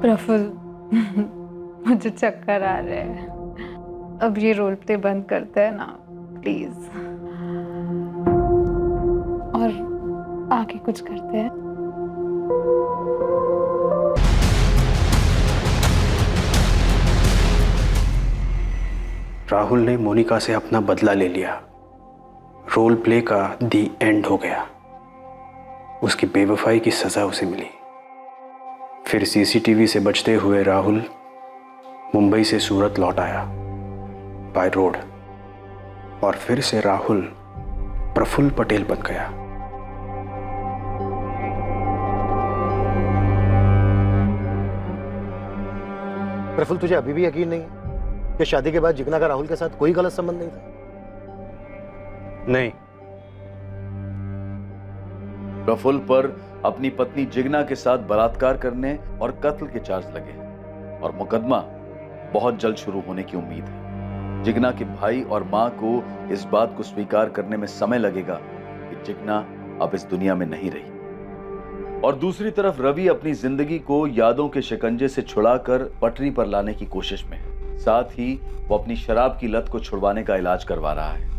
प्रफुल्ल, मुझे चक्कर आ रहे हैं। अब ये रोल प्ले बंद करते हैं ना, प्लीज, और आगे कुछ करते हैं। राहुल ने मोनिका से अपना बदला ले लिया। रोल प्ले का दी एंड हो गया। उसकी बेवफाई की सजा उसे मिली। फिर सीसीटीवी से बचते हुए राहुल मुंबई से सूरत लौट आया बाय रोड, और फिर से राहुल प्रफुल्ल पटेल बन गया। प्रफुल्ल, तुझे अभी भी यकीन नहीं है कि शादी के बाद जिग्ना का राहुल के साथ कोई गलत संबंध नहीं था? नहीं। प्रफुल्ल पर अपनी पत्नी जिग्ना के साथ बलात्कार करने और कत्ल के चार्ज लगे, और मुकदमा बहुत जल्द शुरू होने की उम्मीद है। जिग्ना के भाई और मां को इस बात को स्वीकार करने में समय लगेगा कि जिग्ना अब इस दुनिया में नहीं रही, और दूसरी तरफ रवि अपनी जिंदगी को यादों के शिकंजे से छुड़ाकर पटरी पर लाने की कोशिश में है। साथ ही वो अपनी शराब की लत को छुड़वाने का इलाज करवा रहा है।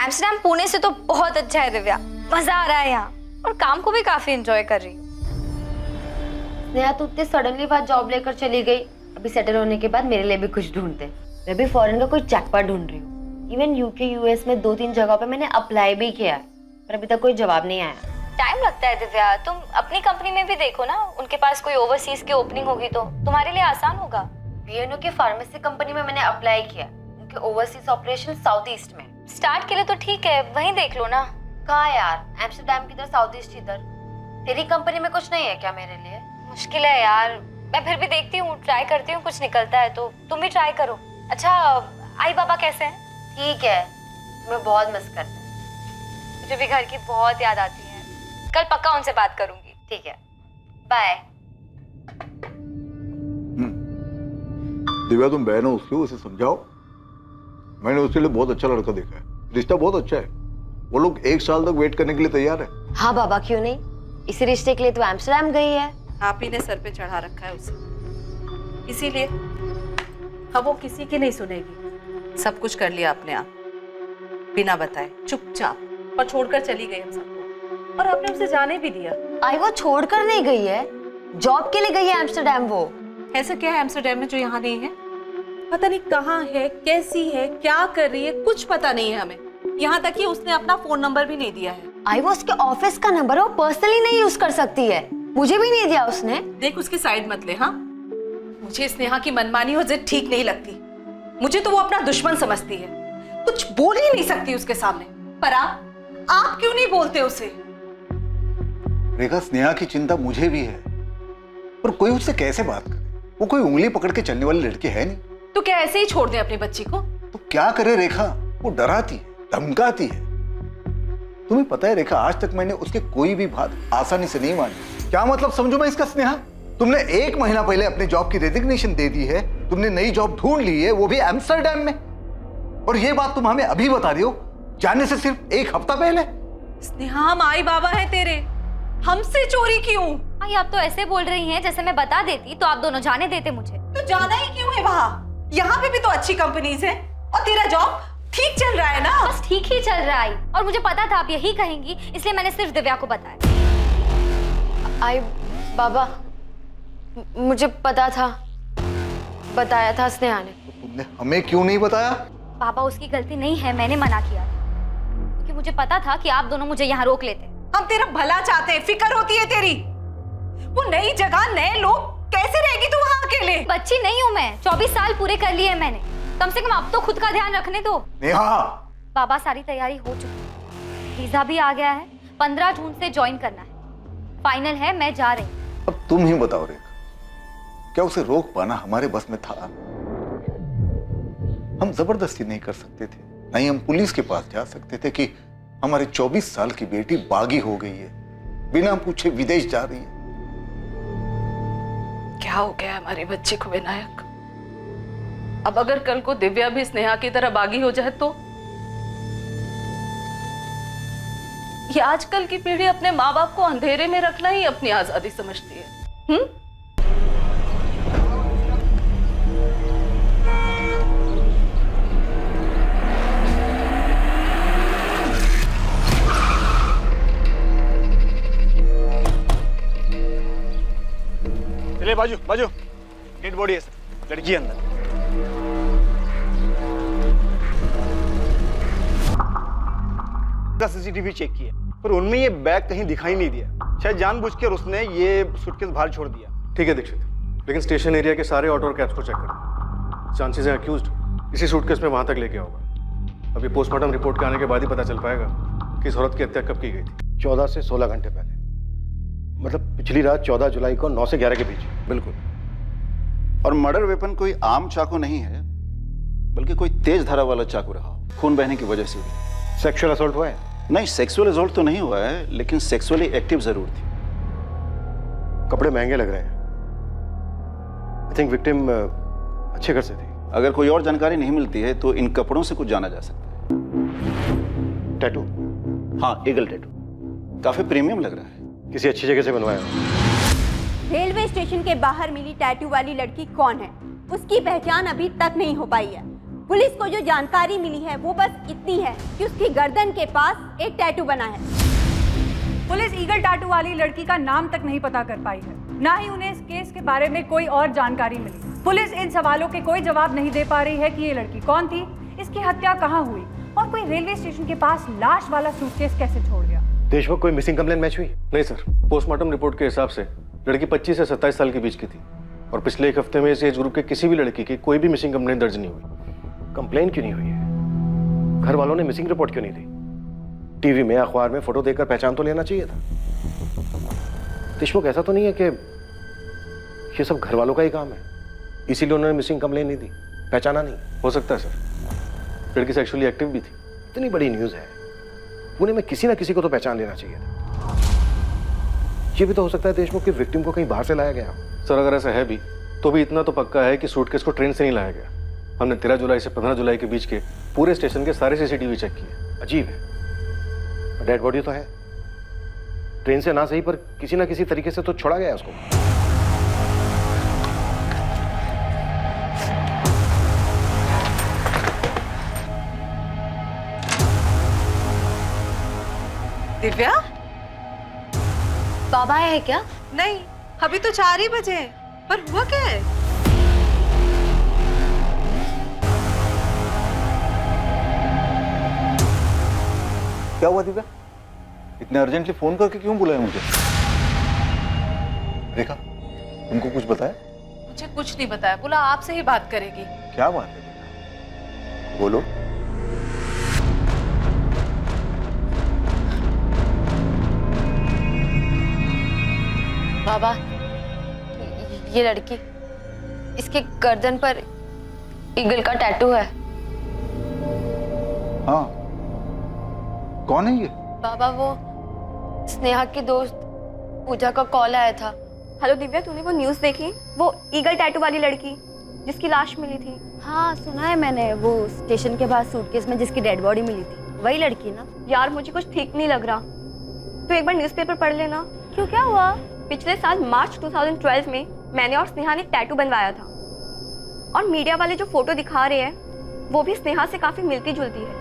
एम्स्टर्डम पुणे से तो बहुत अच्छा है दिव्या, मजा आ रहा है यहाँ, और काम को भी काफी एंजॉय कर रही हूँ। स्नेहा तो इतने सडनली बात जॉब लेकर चली गई, अभी सेटल होने के बाद मेरे लिए भी कुछ ढूंढते। मैं भी फॉरेन का कोई जैकपॉट ढूंढ रही हूँ। इवन यूके यूएस में 2-3 जगहों पे मैंने अप्लाई भी किया है, पर अभी तक कोई जवाब नहीं आया। टाइम लगता है दिव्या, तुम अपनी कंपनी में भी देखो ना, उनके पास कोई ओवरसीज की ओपनिंग होगी तो तुम्हारे लिए आसान होगा। बीएनओ की फार्मेसी कंपनी में मैंने अप्लाई किया, उनके ओवरसीज ऑपरेशन साउथ ईस्ट में। स्टार्ट के लिए तो ठीक है, वहीं देख लो ना। कहाँ यार, एम्स्टरडैम किधर, साउथ ईस्ट इधर। तेरी कंपनी में कुछ नहीं है क्या मेरे लिए? मुश्किल है यार, मैं फिर भी देखती हूँ, ट्राई करती हूँ, कुछ निकलता है तो तुम भी ट्राई करो। अच्छा, आई बाबा कैसे हैं? ठीक है, मैं बहुत मिस करता हूँ। मुझे भी घर की बहुत याद आती है। कल पक्का उनसे बात करूंगी। ठीक है, बाय। दिव्या तुम बहन हो उसकी, उसे समझाओ। मैंने उसके लिए बहुत अच्छा लड़का देखा है, रिश्ता बहुत अच्छा है। वो लोग 1 साल तक वेट करने के लिए तैयार है। हाँ बाबा, क्यों नहीं, इसी रिश्ते के लिए तो एम्स्टरडैम गई है। आप ही ने सर पे चढ़ा रखा है उसे, इसीलिए। अब वो किसी की नहीं सुनेगी, सब कुछ कर लिया अपने आप, बिना बताए, चुपचाप, और छोड़कर चली गई हम सबको, और आपने उसे जाने भी दिया। आई वो छोड़कर नहीं गई है, जॉब के लिए गई है एम्स्टरडैम। वो ऐसा क्या है एम्स्टरडैम में जो यहाँ नहीं है? पता नहीं कहाँ है, कैसी है, क्या कर रही है, कुछ पता नहीं है हमें। यहाँ तक कि उसने अपना फोन नंबर भी नहीं दिया है। आई वो उसके ऑफिस का नंबर है, वो पर्सनली नहीं यूज कर सकती है, मुझे भी नहीं दिया उसने। देख, उसकी साइड मत ले। हाँ, मुझे स्नेहा की मनमानी और जिद ठीक नहीं लगती। मुझे तो वो अपना दुश्मन समझती है, कुछ बोल ही नहीं सकती उसके सामने। पर आप क्यों नहीं बोलते उसे? रेखा, स्नेहा की चिंता मुझे भी है, पर कोई उससे कैसे बात करे? वो कोई उंगली पकड़ के चलने वाली लड़की है नहीं। तो क्या ऐसे ही छोड़ दे अपनी बच्ची को? तो क्या करे रेखा, वो डराती है, धमकाती है। तुम्हें पता है रेखा, आज तक मैंने उसके कोई भी बात आसानी से नहीं मानी। क्या मतलब समझू मैं इसका स्नेहा? तुमने 1 महीना पहले अपने जॉब की रेजिग्नेशन दे दी है, तुमने नई जॉब ढूंढ ली है, वो भी एम्स्टरडैम में, और ये बात तुम हमें अभी बता रही हो, जाने से सिर्फ 1 हफ्ता पहले। स्नेहा, हम आई बाबा है तेरे, हमसे चोरी क्यों? आई, आप तो ऐसे बोल रही हैं जैसे मैं बता देती तो आप दोनों जाने देते मुझे। तो जाना ही क्यों है वहाँ? यहाँ पे भी तो अच्छी कंपनीज हैं, और तेरा जॉब ठीक चल रहा है ना? बस ठीक ही चल रहा है, और मुझे पता था आप यही कहेंगी, इसलिए मैंने सिर्फ दिव्या को बताया। आई बाबा, मुझे पता था, बताया था स्नेहा ने। तुमने हमें क्यों नहीं बताया? पापा, उसकी गलती नहीं है, मैंने मना किया था, क्योंकि मुझे पता था कि आप दोनों मुझे यहाँ रोक लेते। हम तेरा भला चाहते हैं, फिक्र होती है तेरी। वो नई जगह, नए लोग, कैसे रहेगी तू वहाँ अकेले? बच्ची नहीं हूँ मैं, 24 साल पूरे कर लिए मैंने, कम से कम अब तो खुद का ध्यान रखने दो। नेहा! बाबा, सारी तैयारी हो चुकी है, वीजा भी आ गया है, 15 जून से ज्वाइन करना है, फाइनल है, मैं जा रही हूँ। अब तुम ही बताओ रेखा, क्या उसे रोक पाना हमारे बस में था? हम जबरदस्ती नहीं कर सकते थे, नहीं हम पुलिस के पास जा सकते थे कि हमारे 24 साल की बेटी बागी हो गई है, बिना पूछे विदेश जा रही है। क्या हो गया हमारी बच्ची को विनायक? अब अगर कल को दिव्या भी स्नेहा की तरह बागी हो जाए तो? ये आजकल की पीढ़ी अपने माँ बाप को अंधेरे में रखना ही अपनी आजादी समझती है। चलिए बाजू बाजू, डेड बॉडी है सर, लड़की अंदर। सीसीटीवी चेक किया, पर उनमें ये बैग कहीं दिखाई नहीं दिया। शायद जानबूझकर उसने ये सूटकेस बाहर छोड़ दिया। ठीक है दीक्षित, लेकिन स्टेशन एरिया के सारे ऑटो और कैब्स को चेक करें। चांसेस हैं अक्यूज्ड इसी सूटकेस में वहां तक लेके होगा। अभी पोस्टमार्टम रिपोर्ट के आने के बाद ही पता चल पाएगा कि इस औरत की हत्या कब की गई थी। 14 से 16 घंटे पहले, मतलब पिछली रात 14 जुलाई को 9 से 11 के बीच। बिल्कुल। और मर्डर वेपन कोई आम चाकू नहीं है, बल्कि कोई तेज धारा वाला चाकू रहा, खून बहने की वजह से। सेक्सुअल असॉल्ट हुआ है? नहीं, सेक्सुअल असॉल्ट तो नहीं हुआ है, लेकिन सेक्सुअली एक्टिव जरूर थी। कपड़े महंगे लग रहे हैं। आई थिंक विक्टिम अच्छे घर से थी। अगर कोई और जानकारी नहीं मिलती है तो इन कपड़ों से कुछ जाना जा सकता है। टैटू? हाँ, ईगल टैटू, काफी प्रीमियम लग रहा है। किसी अच्छी जगह से बनवाया हो? रेलवे स्टेशन के बाहर मिली टैटू वाली लड़की कौन है, उसकी पहचान अभी तक नहीं हो पाई है। पुलिस को जो जानकारी मिली है वो बस इतनी है कि उसकी गर्दन के पास एक टैटू बना है। पुलिस ईगल टैटू वाली लड़की का नाम तक नहीं पता कर पाई है। ना ही उन्हें इस केस के बारे में कोई और जानकारी मिली। पुलिस इन सवालों के कोई जवाब नहीं दे पा रही है कि ये लड़की कौन थी, इसकी हत्या कहाँ हुई और कोई रेलवे स्टेशन के पास लाश वाला सूटकेस कैसे छोड़ गया। देशमुख, कोई मिसिंग कंप्लेन मैच हुई? नहीं सर, पोस्टमार्टम रिपोर्ट के हिसाब से लड़की 25 से 27 साल के बीच की थी और पिछले एक हफ्ते में इस एज ग्रुप के किसी भी लड़की की कोई भी मिसिंग कंप्लेन दर्ज नहीं हुई। कंप्लेन क्यों नहीं हुई है? घर वालों ने मिसिंग रिपोर्ट क्यों नहीं दी? टीवी में, अखबार में फोटो देखकर पहचान तो लेना चाहिए था। देशमुख, ऐसा तो नहीं है कि ये सब घर वालों का ही काम है, इसीलिए उन्होंने मिसिंग कंप्लेन नहीं दी, पहचाना नहीं? हो सकता है सर, लड़की सेक्सुअली एक्टिव भी थी। इतनी बड़ी न्यूज़ है, पुणे में किसी ना किसी को तो पहचान लेना चाहिए था। ये भी तो हो सकता है देशमुख की विक्टिम को कहीं बाहर से लाया गया। सर अगर ऐसा है भी तो भी इतना तो पक्का है कि सूटकेस को ट्रेन से नहीं लाया गया। हमने 13 जुलाई से 15 जुलाई के बीच के पूरे स्टेशन के सारे सीसीटीवी चेक किए। अजीब है, डेड बॉडी तो है, ट्रेन से ना सही पर किसी ना किसी तरीके से तो छोड़ा गया उसको। दिव्या, बाबा है क्या? नहीं, अभी तो 4 ही बजे हैं। पर हुआ क्या है? क्या हुआ दिव्या? इतने अर्जेंटली फोन करके क्यों बुलाया मुझे? रेखा, तुमको कुछ बताया? मुझे कुछ नहीं बताया, बोला आपसे ही बात करेगी। क्या बात है बेटा? बोलो। बाबा, ये लड़की, इसके गर्दन पर ईगल का टैटू है। हाँ, कौन है ये? बाबा, वो स्नेहा की दोस्त पूजा का कॉल आया था। हेलो दिव्या, तूने वो न्यूज़ देखी? वो ईगल टैटू वाली लड़की जिसकी लाश मिली थी। हाँ सुना है मैंने, वो स्टेशन के पास सूटकेस में जिसकी डेड बॉडी मिली थी, वही लड़की ना? यार मुझे कुछ ठीक नहीं लग रहा, तू एक बार न्यूज़पेपर पढ़ लेना। क्यों, क्या हुआ? पिछले साल मार्च 2012 में मैंने और स्नेहा ने टैटू बनवाया था और मीडिया वाले जो फोटो दिखा रहे हैं वो भी स्नेहा से काफी मिलती जुलती है।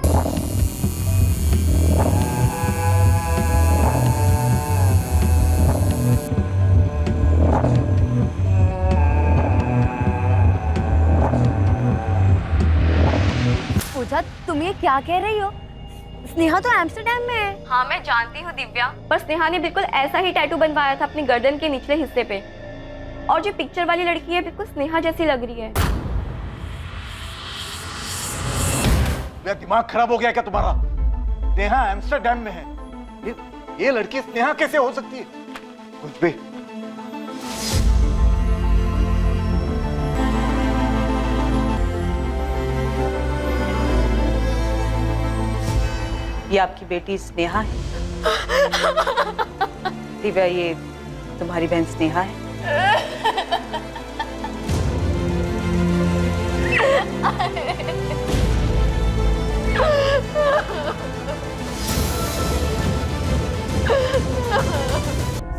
पूजा, तुम ये क्या कह रही हो? स्नेहा तो एम्स्टर्डम में है। हाँ मैं जानती हूँ दिव्या, पर स्नेहा ने बिल्कुल ऐसा ही टैटू बनवाया था अपनी गर्दन के निचले हिस्से पे, और जो पिक्चर वाली लड़की है बिल्कुल स्नेहा जैसी लग रही है। मेरा दिमाग खराब हो गया क्या तुम्हारा? स्नेहा एम्स्टर्डम में है, ये लड़की स्नेहा कैसे हो सकती है? कुछ भी। ये आपकी बेटी स्नेहा है। दिव्या, ये तुम्हारी बहन स्नेहा है।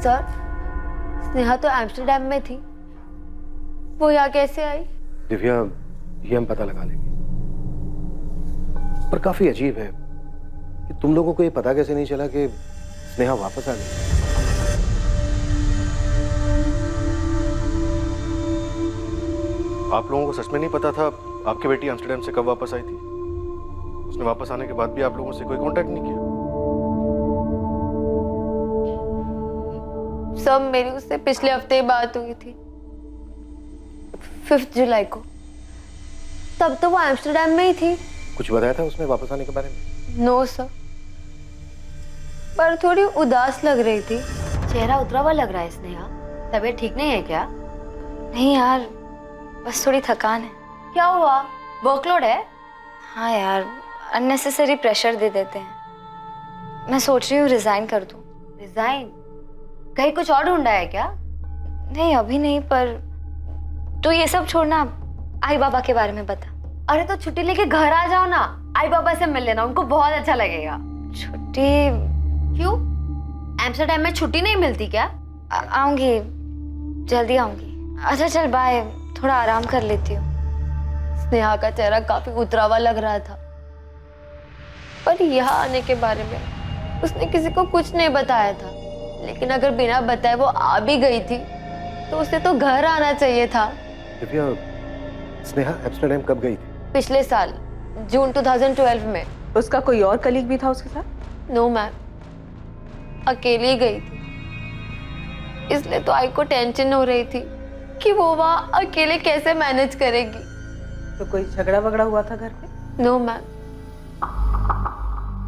सर, स्नेहा तो एम्स्टर्डम में थी, वो यहाँ कैसे आई? दिव्या, ये हम पता लगा लेंगे, पर काफी अजीब है कि तुम लोगों को ये पता कैसे नहीं चला कि स्नेहा वापस आ गई। आप लोगों को सच में नहीं पता था आपकी बेटी एम्स्टर्डम से कब वापस आई थी? उसने वापस आने के बाद भी आप लोगों से कोई कांटेक्ट नहीं किया? सब मेरी उससे पिछले हफ्ते ही बात हुई थी, 5 जुलाई को। तब तो वो एम्स्टर्डम में ही थी। कुछ बताया था उसने वापस आने के बारे में? नो सर, पर थोड़ी उदास लग रही थी। चेहरा उतरा हुआ लग रहा है स्नेहा, तबीयत ठीक नहीं है क्या? नहीं यार, बस थोड़ी थकान है। क्या हुआ, वर्कलोड है? हाँ यार, अननेसेसरी प्रेशर दे देते हैं। मैं सोच रही हूँ रिजाइन कर दूँ। रिजाइन? कहीं कुछ और ढूंढा है क्या? नहीं अभी नहीं, पर तो ये सब छोड़ना, आई बाबा के बारे में बता। अरे तो छुट्टी लेके घर आ जाओ ना, आई बाबा से मिल लेना, उनको बहुत अच्छा लगेगा। छुट्टी? क्यों, एम्स्टर्डम में छुट्टी नहीं मिलती क्या? आऊंगी, जल्दी आऊंगी। अच्छा चल बाय, थोड़ा आराम कर लेती हूँ। स्नेहा का चेहरा काफी उतरा हुआ लग रहा था, पर यहाँ आने के बारे में उसने किसी को कुछ नहीं बताया था। लेकिन अगर बिना बताए वो आ भी गई थी तो उसे तो घर आना चाहिए था। दिव्या, स्नेहा एम्स्टर्डम कब गई थी? पिछले साल जून 2012 में। उसका कोई और कलीग भी था उसके साथ? नो मैम, अकेली गई थी। इसलिए तो आई को टेंशन हो रही थी कि वो वहाँ अकेले कैसे मैनेज करेगी। तो कोई झगड़ा वगड़ा हुआ था घर पे? No ma'am.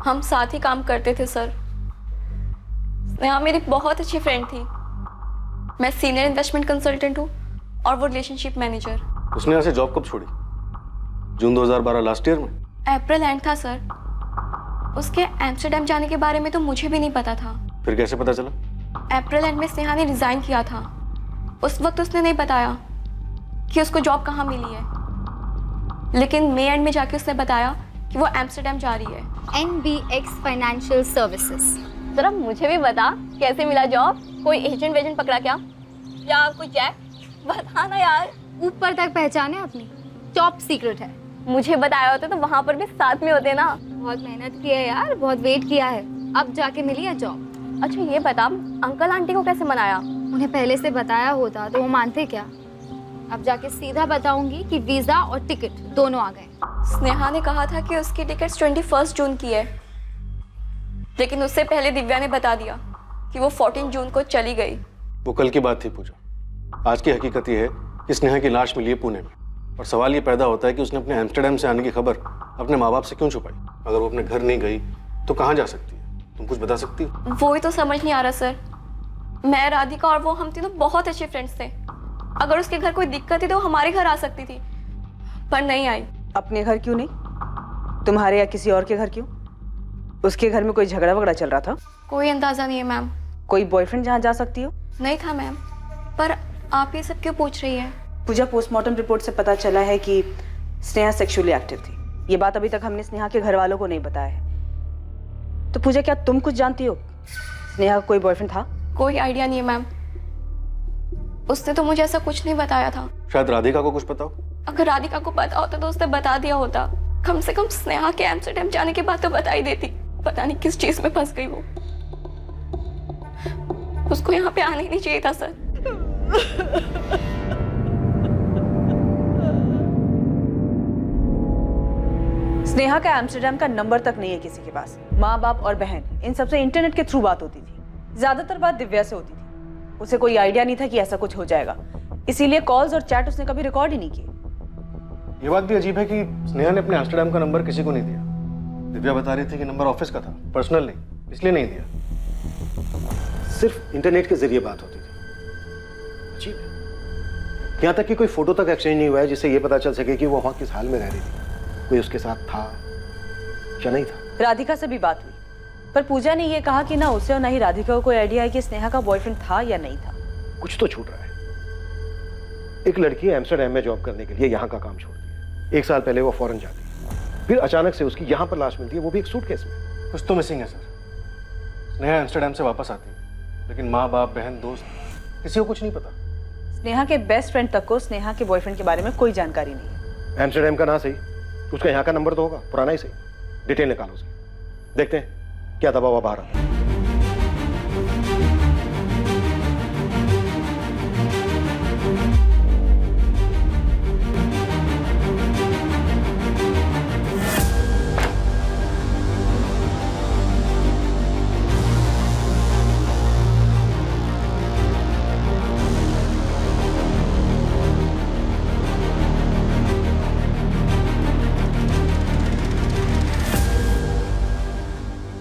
हम साथ ही काम करते थे सर। स्नेहा मेरी बहुत अच्छी फ्रेंड थी। मैं सीनियर इन्वेस्टमेंट कंसल्टेंट हूँ और वो रिलेशनशिप मैनेजर। उसने यहाँ से जॉब कब छोड़ी? जून 2012 लास्ट ईयर में? अप्रैल एंड था सर। उसके एम्स्टर्डम जाने के बारे में तो मुझे भी नहीं पता था। फिर कैसे पता चला? अप्रैल एंड में स्नेहा ने रिजाइन किया था। उस वक्त उसने नहीं बताया कि उसको जॉब कहाँ मिली है, लेकिन मई एंड में जाके उसने बताया कि वो एम्स्टर्डम जा रही है। NBX financial services. जरा मुझे भी बता, कैसे मिला जॉब? कोई एजेंट वेजेंट पकड़ा क्या, या कोई चेक? बता ना यार। ऊपर तक पहचाने अपनी, टॉप सीक्रेट है। मुझे बताया होता तो वहाँ पर भी साथ में होते ना। बहुत मेहनत की है यार, बहुत वेट किया है, अब जाके मिली है जॉब। अच्छा ये बता, अंकल आंटी को कैसे मनाया? उन्हें पहले से बताया होता तो वो मानते क्या? अब जाके सीधा बताऊंगी कि वीजा और टिकट दोनों आ गए। स्नेहा ने कहा था कि उसकी टिकट 21 जून की है, लेकिन उससे पहले दिव्या ने बता दिया कि वो 14 जून को चली गई। वो कल की बात थी पूजा। आज की हकीकत ये है कि स्नेहा की लाश मिली है पुणे में, और सवाल ये पैदा होता है कि उसने अपने एम्स्टर्डम से आने की खबर अपने माँ बाप से क्यों छुपाई? अगर वो अपने घर नहीं गई तो कहाँ जा सकती है? तुम कुछ बता सकती हो? वो ही तो समझ नहीं आ रहा सर। मैं, राधिका और वो, हम तीनों बहुत अच्छे फ्रेंड्स थे। अगर उसके घर कोई दिक्कत थी तो हमारे घर आ सकती थी, पर नहीं आई। अपने घर क्यों नहीं? तुम्हारे या किसी और के घर क्यों? उसके घर में कोई झगड़ा वगड़ा चल रहा था? कोई अंदाजा नहीं है मैम। कोई बॉयफ्रेंड जहाँ जा सकती हो? नहीं था मैम। पर आप ये सब क्यों पूछ रही है? पूजा, पोस्टमार्टम रिपोर्ट से पता चला है कि स्नेहा सेक्सुअली एक्टिव थी। ये बात अभी तक हमने स्नेहा के घर वालों को नहीं बताया है। तो पूजा, क्या तुम कुछ जानती हो? स्नेहा का कोई बॉयफ्रेंड था? कोई आइडिया नहीं है मैम। उसने तो मुझे ऐसा कुछ नहीं बताया था। शायद राधिका को कुछ पता हो। अगर राधिका को पता होता तो उसने बता दिया होता। कम से कम स्नेहा के एम्स्टर्डम जाने के बाद तो बता ही देती। पता नहीं किस चीज में फंस गई वो। उसको यहाँ पे आने ही नहीं चाहिए था सर। स्नेहा का एम्स्टर्डम का नंबर तक नहीं है किसी के पास। माँ बाप और बहन, इन सबसे इंटरनेट के थ्रू बात होती थी। ज्यादातर बात दिव्या से होती थी। उसे कोई आइडिया नहीं था कि ऐसा कुछ हो जाएगा, इसीलिए कॉल्स और चैट उसने कभी रिकॉर्ड ही नहीं किए। ये बात भी अजीब है कि स्नेहा ने अपने एम्स्टर्डम का नंबर किसी को नहीं दिया। दिव्या बता रही थी कि नंबर ऑफिस का था, पर्सनल नहीं, इसलिए नहीं दिया। सिर्फ इंटरनेट के जरिए बात होती थी। अजीब है। यहाँ तक कि कोई फोटो तक एक्सचेंज नहीं हुआ है जिससे ये पता चल सके कि वो वहाँ किस हाल में रह रही थी, कोई उसके साथ था या नहीं था। राधिका से भी बात हुई, पर पूजा ने ये कहा कि ना उसे और ना ही राधिका को कोई आइडिया है कि स्नेहा का बॉयफ्रेंड था या नहीं था। कुछ तो छूट रहा है। एक लड़की एम्स्टर्डम में जॉब करने के लिए यहाँ का काम छोड़ती है। 1 साल पहले वो फॉरेन जाती है, फिर अचानक से उसकी यहाँ पर लाश मिलती है, वो भी एक सूटकेस में। कुछ तो मिसिंग है सर। स्नेहा एम्स्टर्डम से वापस आती है, लेकिन माँ बाप, बहन, दोस्त, किसी को कुछ नहीं पता। स्नेहा के बेस्ट फ्रेंड तक को स्नेहा के बॉयफ्रेंड के बारे में कोई जानकारी नहीं है। एम्स्टर्डम का ना सही, उसका यहाँ का नंबर तो होगा, पुराना ही सही। डिटेल निकालो उसकी, देखते हैं क्या दबाव बाहर आता है।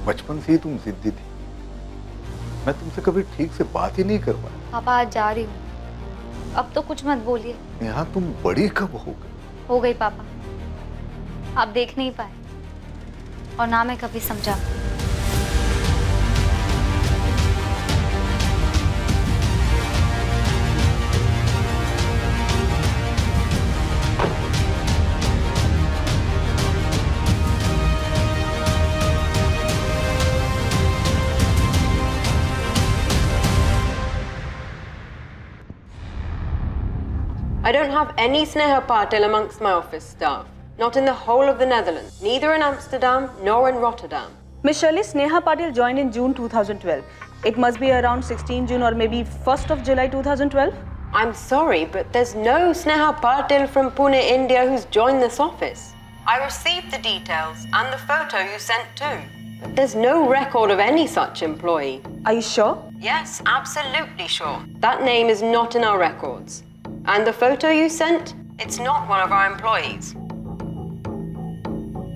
बचपन से ही तुम जिद्दी थी। मैं तुमसे कभी ठीक से बात ही नहीं कर पाया। पापा आज जा रही हूँ, अब तो कुछ मत बोलिए। नेहा, तुम बड़ी कब हो गई? हो गई पापा, आप देख नहीं पाए और ना मैं कभी समझा। I don't have any Sneha Patel amongst my office staff. Not in the whole of the Netherlands. Neither in Amsterdam nor in Rotterdam. Miss Shirley, Sneha Patil joined in June 2012. It must be around 16 June or maybe 1st of July 2012. I'm sorry, but there's no Sneha Patil from Pune, India who's joined this office. I received the details and the photo you sent too. But there's no record of any such employee. Are you sure? Yes, absolutely sure. That name is not in our records. And the photo you sent, it's not one of our employees.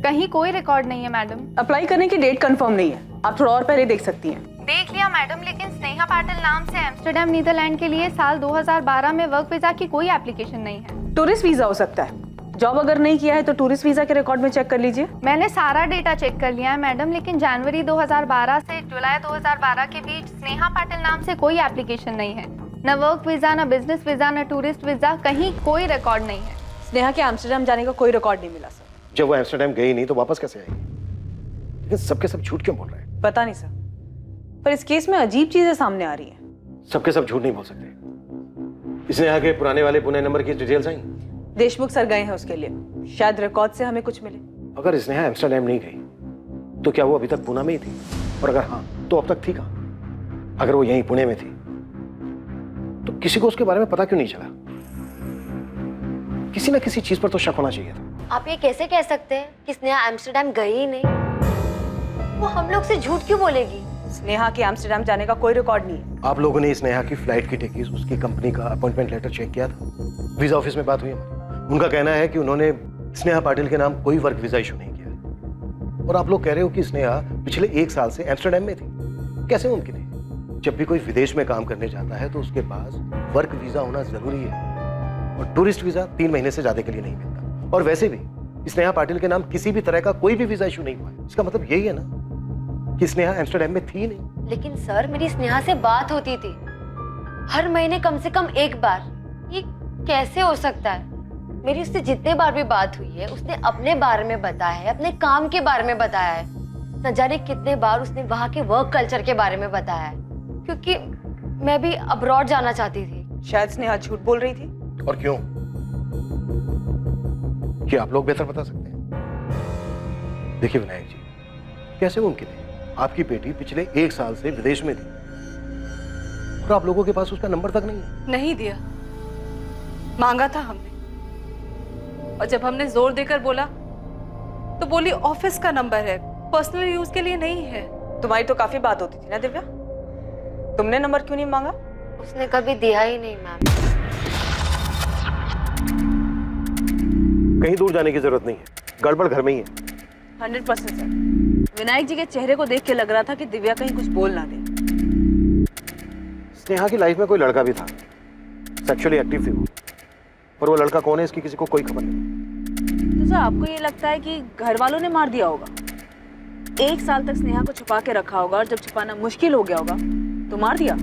कहीं कोई रिकॉर्ड नहीं है मैडम। अप्लाई करने की डेट कंफर्म नहीं है, आप थोड़ा और पहले देख सकती हैं। देख लिया मैडम, लेकिन स्नेहा पाटिल नाम से एम्स्टर्डम नीदरलैंड के लिए साल 2012 में वर्क वीजा की कोई एप्लीकेशन नहीं है। टूरिस्ट वीजा हो सकता है। जॉब अगर नहीं किया है तो टूरिस्ट वीजा के रिकॉर्ड में चेक कर लीजिए। मैंने सारा डेटा चेक कर लिया है मैडम, लेकिन जनवरी 2012 से जुलाई 2012 के बीच स्नेहा पाटिल नाम से कोई एप्लीकेशन नहीं है। न वर्क वीजा, न बिजनेस वीजा, न टूरिस्ट वीजा, कहीं कोई रिकॉर्ड नहीं है। स्नेहा के एम्स्टर्डम जाने का कोई रिकॉर्ड नहीं मिला सर। जब वो एम्स्टर्डम गई नहीं तो वापस कैसे आएगी? लेकिन सबके सब झूठ क्यों बोल रहे हैं? पता नहीं सर, पर इस केस में अजीब चीजें सामने आ रही हैं। सबके सब झूठ नहीं बोल सकते। इसने आगे पुराने वाले पुणे नंबर की डिटेल्स आई? देशमुख सर गए हैं उसके लिए, शायद रिकॉर्ड से हमें कुछ मिले। अगर इसने एम्स्टर्डम नहीं गई तो क्या वो अभी तक पुणे में ही थी? और अगर हाँ तो अब तक थी कहाँ? अगर वो यहीं पुणे में थी तो किसी को उसके बारे में पता क्यों नहीं चला? किसी ना किसी चीज पर तो शक होना चाहिए था। आप ये कैसे कह सकते हैं कि स्नेहा एम्स्टर्डम गई ही नहीं? वो हम लोग से झूठ क्यों बोलेगी? स्नेहा के एम्स्टर्डम जाने का कोई रिकॉर्ड नहीं है। आप लोगों ने स्नेहा की फ्लाइट की टिकट, उसकी कंपनी का अपॉइंटमेंट लेटर चेक किया था? वीजा ऑफिस में बात हुई हमारी। उनका कहना है कि उन्होंने स्नेहा पाटिल के नाम कोई वर्क वीजा इशू नहीं किया है। और आप लोग कह रहे हो कि स्नेहा पिछले 1 साल से एम्स्टर्डम में थी। कैसे मुमकिन है? जब भी कोई विदेश में काम करने जाता है तो उसके पास वर्क वीजा होना जरूरी है, और टूरिस्ट वीजा 3 महीने से ज्यादा के लिए नहीं मिलता। और वैसे भी स्नेहा पाटिल के नाम किसी भी तरह का कोई भी वीजा इशू नहीं हुआ है। इसका मतलब यही है ना कि स्नेहा एम्स्टर्डम में थी नहीं। लेकिन सर, मेरी स्नेहा से बात होती थी हर महीने कम से कम 1 बार। ये कैसे हो सकता है? मेरी उससे जितने बार भी बात हुई है उसने अपने बारे में बताया है, अपने काम के बारे में बताया है। न जाने कितने बार उसने वहाँ के वर्क कल्चर के बारे में बताया है, क्योंकि मैं भी अब्रॉड जाना चाहती थी। शायद स्नेहा झूठ बोल रही थी। और क्यों? क्या आप लोग बेहतर बता सकते हैं? देखिए विनायक जी, कैसे मुमकिन है आपकी बेटी पिछले 1 साल से विदेश में थी और आप लोगों के पास उसका नंबर तक नहीं है? नहीं दिया, मांगा था हमने, और जब हमने जोर देकर बोला तो बोली ऑफिस का नंबर है, पर्सनल यूज के लिए नहीं है। तुम्हारी तो काफी बात होती थी ना दिव्या, तुमने नंबर क्यों नहीं मांगा? उसने कभी दिया ही नहीं मैम। कहीं दूर जाने की जरूरत नहीं है, गड़बड़ घर में ही है। 100% सर। विनायक जी के चेहरे को देख के लग रहा था कि दिव्या कहीं कुछ बोल ना दे। स्नेहा की लाइफ में कोई लड़का भी था, सेक्सुअली एक्टिव थी वो, पर वो लड़का कौन है इसकी किसी को कोई खबर नहीं। तो सर आपको ये लगता है कि घर वालों ने मार दिया होगा? 1 साल तक स्नेहा को छुपा के रखा होगा और जब छुपाना मुश्किल हो गया होगा तो मार दिया।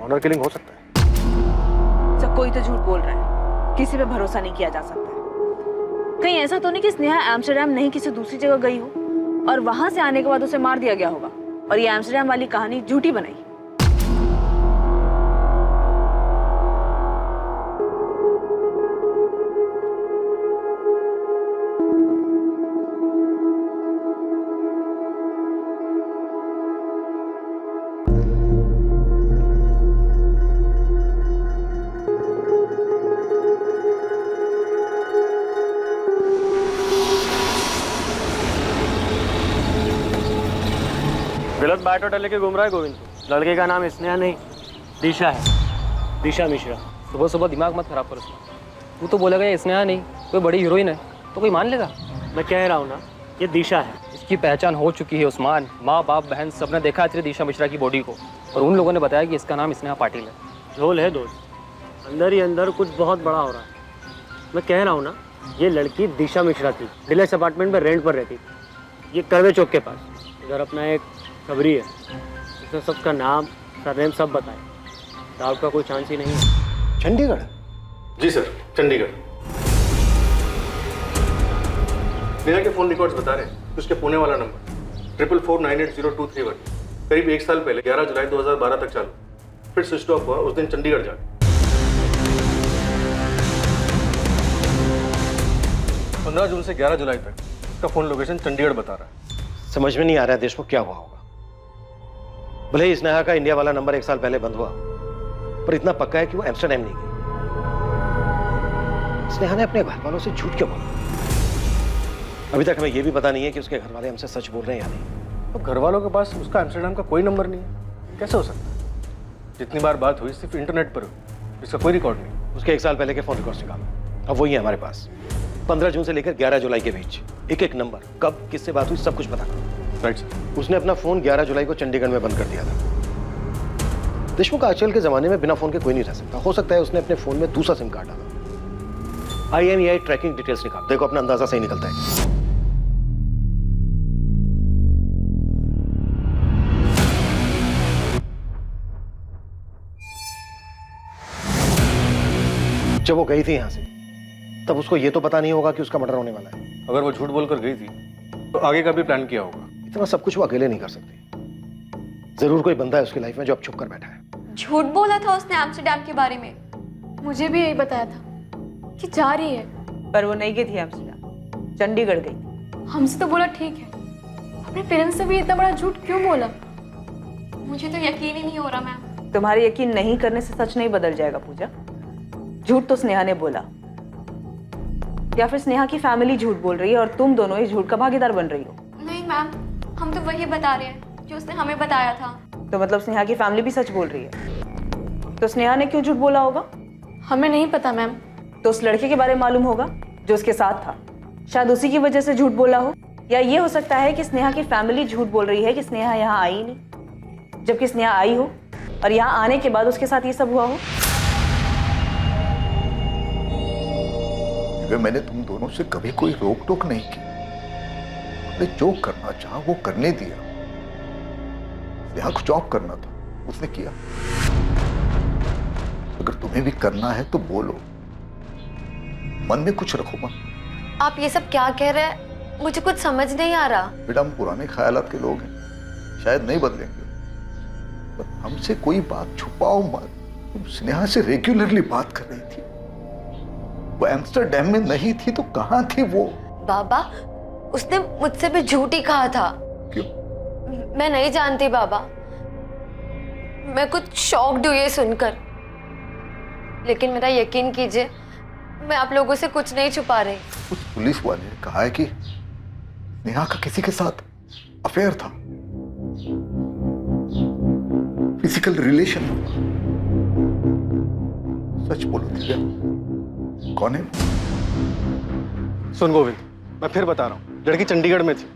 ऑनर किलिंग हो सकता है। सर कोई तो झूठ बोल रहा है, किसी पे भरोसा नहीं किया जा सकता है। कहीं ऐसा तो नहीं कि स्नेहा एम्स्टर्डम नहीं किसी दूसरी जगह गई हो और वहां से आने के बाद उसे मार दिया गया होगा और ये एम्स्टर्डम वाली कहानी झूठी बनाई। गलत बायोडाटा लेके घूम रहा है गोविंद। लड़के का नाम स्नेहा नहीं, दिशा है, दिशा मिश्रा। सुबह सुबह दिमाग मत खराब कर उसका। तू तो बोलेगा ये स्नेहा नहीं कोई बड़ी हीरोइन है तो कोई मान लेगा? मैं कह रहा हूँ ना, ये दिशा है। इसकी पहचान हो चुकी है उस्मान। माँ बाप बहन सबने देखा है दिशा मिश्रा की बॉडी को, और उन लोगों ने बताया कि इसका नाम स्नेहा पाटिल है। झोल है दोस्त, अंदर ही अंदर कुछ बहुत बड़ा हो रहा है। मैं कह रहा हूँ ना, ये लड़की दिशा मिश्रा थी, डिलक्स अपार्टमेंट में रेंट पर रहती थी, ये करवे चौक के पास। इधर अपना एक खबरी है, उसने सबका नाम सरनेम सब बताए। डाउट का कोई चांस ही नहीं है। चंडीगढ़? जी सर, चंडीगढ़। नेहा के फोन रिकॉर्ड्स बता रहे हैं कि उसके पुणे वाला नंबर 44498023 करीब 1 साल पहले 11 जुलाई 2012 तक चालू, फिर स्विच ऑफ हुआ उस दिन चंडीगढ़ जाकर। 15 जून से 11 जुलाई तक उसका फोन लोकेशन चंडीगढ़ बता रहा है। समझ में नहीं आ रहा है देशमुख क्या हुआ होगा। भले ही स्नेहा का इंडिया वाला नंबर 1 साल पहले बंद हुआ, पर इतना पक्का है कि वो एम्स्टरडैम नहीं गई। स्नेहा ने अपने घर वालों से झूठ क्यों बोला? अभी तक हमें यह भी पता नहीं है कि उसके घर वाले हमसे सच बोल रहे हैं या नहीं। तो घर वालों के पास उसका एम्स्टरडैम का कोई नंबर नहीं है, कैसे हो सकता है? जितनी बार बात हुई सिर्फ इंटरनेट पर हुई, इसका कोई रिकॉर्ड नहीं। उसके 1 साल पहले के फोन रिकॉर्ड्स निकालो, अब वही है हमारे पास। 15 जून से लेकर 11 जुलाई के बीच एक एक नंबर, कब किससे बात हुई, सब कुछ पता करो। Right sir. उसने अपना फोन 11 जुलाई को चंडीगढ़ में बंद कर दिया था। देशमुख आजकल के जमाने में बिना फोन के कोई नहीं रह सकता। हो सकता है उसने अपने फोन में दूसरा सिम कार्ड डाला। IMEI ट्रैकिंग डिटेल्स निकाल, देखो अपना अंदाजा सही निकलता है। जब वो गई थी यहां से तब उसको ये तो पता नहीं होगा कि उसका मर्डर होने वाला है। अगर वो झूठ बोलकर गई थी तो आगे का भी प्लान किया होगा। इतना सब कुछ वो अकेले नहीं कर सकती। जरूर कोई बंदा है उसकी लाइफ में जो अब छुप कर बैठा है। झूठ बोला था उसने एम्स्टरडैम के बारे में। मुझे भी यही बताया था कि जा रही है, पर वो नहीं गई थी एम्स्टरडैम, चंडीगढ़ गई। हमसे तो बोला ठीक है, अपने पेरेंट्स से भी इतना बड़ा झूठ क्यों बोला? मुझे तो यकीन ही नहीं हो रहा मैम। तुम्हारे यकीन नहीं करने से सच नहीं बदल जाएगा पूजा। झूठ तो स्नेहा ने बोला, या फिर स्नेहा की फैमिली झूठ बोल रही है और तुम दोनों इस झूठ का भागीदार बन रही हो। नहीं मैम, हम तो वही बता रहे हैं जो उसने हमें बताया था। तो मतलब स्नेहा की फैमिली भी सच बोल रही है। तो स्नेहा ने क्यों झूठ बोला होगा? हमें नहीं पता मैम। तो उस लड़के के बारे में मालूम होगा जो उसके साथ था, शायद उसी की वजह से झूठ बोला हो। या ये हो सकता है कि स्नेहा की फैमिली झूठ बोल रही है कि स्नेहा यहाँ आई नहीं, जबकि स्नेहा आई हो और यहाँ आने के बाद उसके साथ ये सब हुआ हो। मैंने तुम दोनों से कभी कोई रोक टोक नहीं की। उसने जो करना चाहा वो करने दिया। यहाँ कुछ जॉब करना था, उसने किया। अगर तुम्हें भी करना है तो बोलो, मन में कुछ रखो मत। आप ये सब क्या कह रहे हैं? मुझे कुछ समझ नहीं आ रहा। बेटा, हम पुराने ख्यालात के लोग हैं, शायद नहीं बदलेंगे, पर हमसे कोई बात छुपाओ मत। तुम स्नेहा से रेगुलरली बात कर रही थी। वो एम्स्टरडैम में नहीं थी तो कहां थी वो? बाबा, उसने मुझसे भी झूठ ही कहा था। क्यों? मैं नहीं जानती बाबा, मैं कुछ शॉक्ड हुई ये सुनकर। लेकिन मेरा यकीन कीजिए, मैं आप लोगों से कुछ नहीं छुपा रही। उस पुलिस वाले ने कहा है कि नेहा का किसी के साथ अफेयर था, फिजिकल रिलेशन। सच बोलो दिव्या, कौन है? सुन गोविंद, मैं फिर बता रहा हूँ, लड़की चंडीगढ़ में थी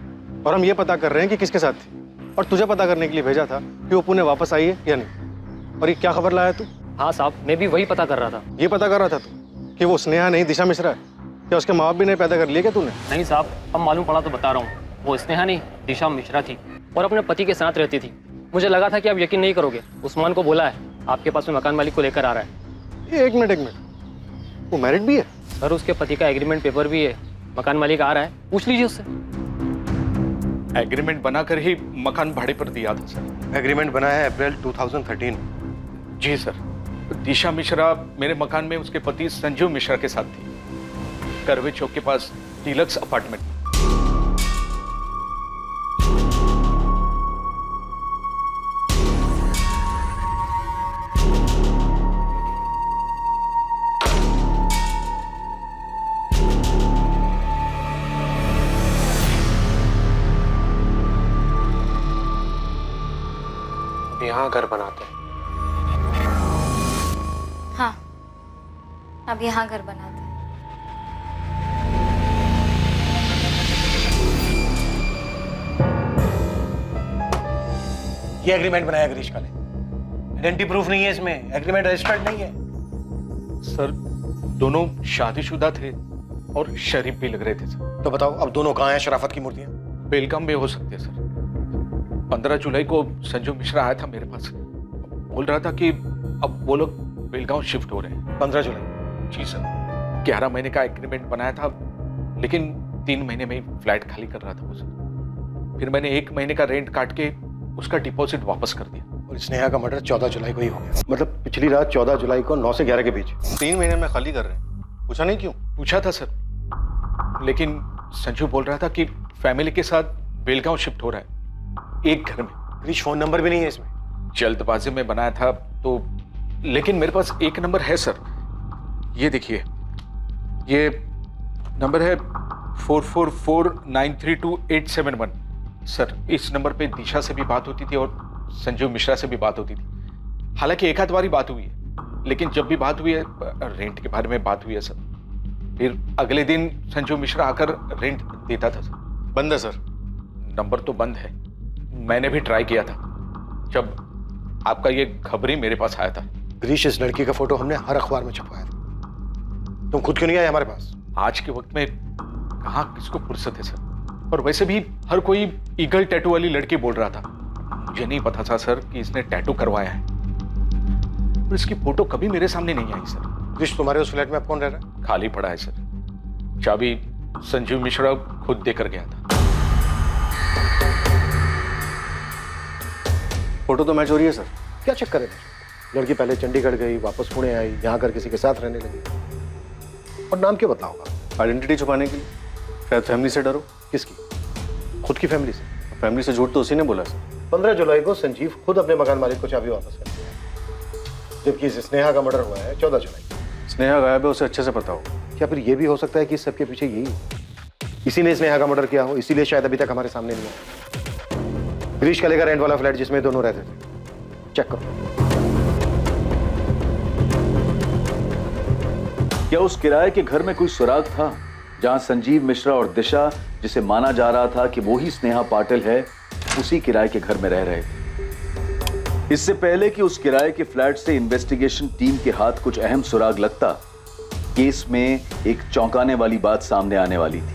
और हम ये पता कर रहे हैं कि किसके साथ थी। और तुझे पता करने के लिए भेजा था कि वो पुणे वापस आई है या नहीं। और ये क्या खबर लाया तू? हाँ साहब, मैं भी वही पता कर रहा था। ये पता कर रहा था तू कि वो स्नेहा नहीं दिशा मिश्रा है? क्या उसके माँ बाप भी नहीं पैदा कर लिए क्या तूने? नहीं साहब, अब मालूम पड़ा तो बता रहा हूँ। वो स्नेहा नहीं, दिशा मिश्रा थी और अपने पति के साथ रहती थी। मुझे लगा था कि आप यकीन नहीं करोगे। उस्मान को बोला है आपके पास में मकान मालिक को लेकर आ रहा है। एक मिनट, वो मैरिड भी है? सर, उसके पति का एग्रीमेंट पेपर भी है। मकान मालिक आ रहा है, पूछ लीजिए उससे। एग्रीमेंट बनाकर ही मकान भाड़े पर दिया था सर। एग्रीमेंट बना है अप्रैल 2013। जी सर। दिशा मिश्रा मेरे मकान में उसके पति संजीव मिश्रा के साथ थी, करवे चौक के पास डीलक्स अपार्टमेंट। यहाँ घर बनाते हैं। हाँ, अब यहाँ घर बनाते हैं। ये एग्रीमेंट बनाया ग्रीष्मा ने। आइडेंटिटी प्रूफ नहीं है इसमें, एग्रीमेंट रजिस्टर्ड नहीं है। सर, दोनों शादीशुदा थे और शरीफ भी लग रहे थे सर। तो बताओ, अब दोनों कहाँ हैं शराफत की मूर्तियां? बेलगाम में हो सकते हैं सर। 15 जुलाई को संजू मिश्रा आया था मेरे पास, बोल रहा था कि अब वो लोग बेलगांव शिफ्ट हो रहे हैं। 15 जुलाई? जी सर। 11 महीने का एग्रीमेंट बनाया था, लेकिन 3 महीने में ही फ्लैट खाली कर रहा था वो सर। फिर मैंने 1 महीने का रेंट काट के उसका डिपॉजिट वापस कर दिया। और स्नेहा का मर्डर 14 जुलाई को ही हो गया। मतलब पिछली रात 14 जुलाई को 9 से 11 के बीच। 3 महीने में खाली कर रहे हैं। पूछा नहीं क्यों? पूछा था सर, लेकिन संजू बोल रहा था कि फैमिली के साथ बेलगांव शिफ्ट हो रहा है, एक घर में। क्रिश फोन नंबर भी नहीं है इसमें। जल्दबाजी में बनाया था तो लेकिन मेरे पास एक नंबर है सर, ये देखिए, ये नंबर है 4449328871। सर इस नंबर पे दिशा से भी बात होती थी और संजीव मिश्रा से भी बात होती थी। हालांकि एक आध बारी बात हुई है, लेकिन जब भी बात हुई है रेंट के बारे में बात हुई है सर। फिर अगले दिन संजीव मिश्रा आकर रेंट देता था सर। बंद है सर। नंबर तो बंद है, मैंने भी ट्राई किया था जब आपका ये खबरी मेरे पास आया था। गिरीश, इस लड़की का फोटो हमने हर अखबार में छपवाया था, तुम खुद क्यों नहीं आए हमारे पास? आज के वक्त में कहाँ किसको फुर्सत है सर, और वैसे भी हर कोई ईगल टैटू वाली लड़की बोल रहा था। मुझे नहीं पता था सर कि इसने टैटू करवाया है, और इसकी फोटो कभी मेरे सामने नहीं आई सर। गिरीश, तुम्हारे उस फ्लैट में अब कौन रह रहा है? खाली पड़ा है सर, चाबी संजीव मिश्रा खुद देकर गया था। फोटो तो मैच हो रही है सर। क्या चक्कर है? लड़की पहले चंडीगढ़ गई, वापस पुणे आई, यहाँ कर किसी के साथ रहने लगी, और नाम क्यों बदला होगा? आइडेंटिटी छुपाने के लिए, शायद फैमिली से डरो। किसकी? खुद की फैमिली से? फैमिली से झूठ तो उसी ने बोला सर। 15 जुलाई को संजीव खुद अपने मकान मालिक को चाबी वापस कर दिया, जबकि इस स्नेहा का मर्डर हुआ है 14 जुलाई। स्नेहा गायब है, उसे अच्छे से पता हो। क्या फिर ये भी हो सकता है कि इस सबके पीछे यही इसी ने स्नेहा का मर्डर किया हो, इसीलिए शायद अभी तक हमारे सामने नहीं आया। गिरीश कले का रेंट वाला फ्लैट जिसमें दोनों रहते थे, चेक करो। क्या उस किराए के घर में कोई सुराग था जहां संजीव मिश्रा और दिशा, जिसे माना जा रहा था कि वो ही स्नेहा पाटिल है, उसी किराए के घर में रह रहे थे? इससे पहले कि उस किराए के फ्लैट से इन्वेस्टिगेशन टीम के हाथ कुछ अहम सुराग लगता, केस में एक चौंकाने वाली बात सामने आने वाली थी।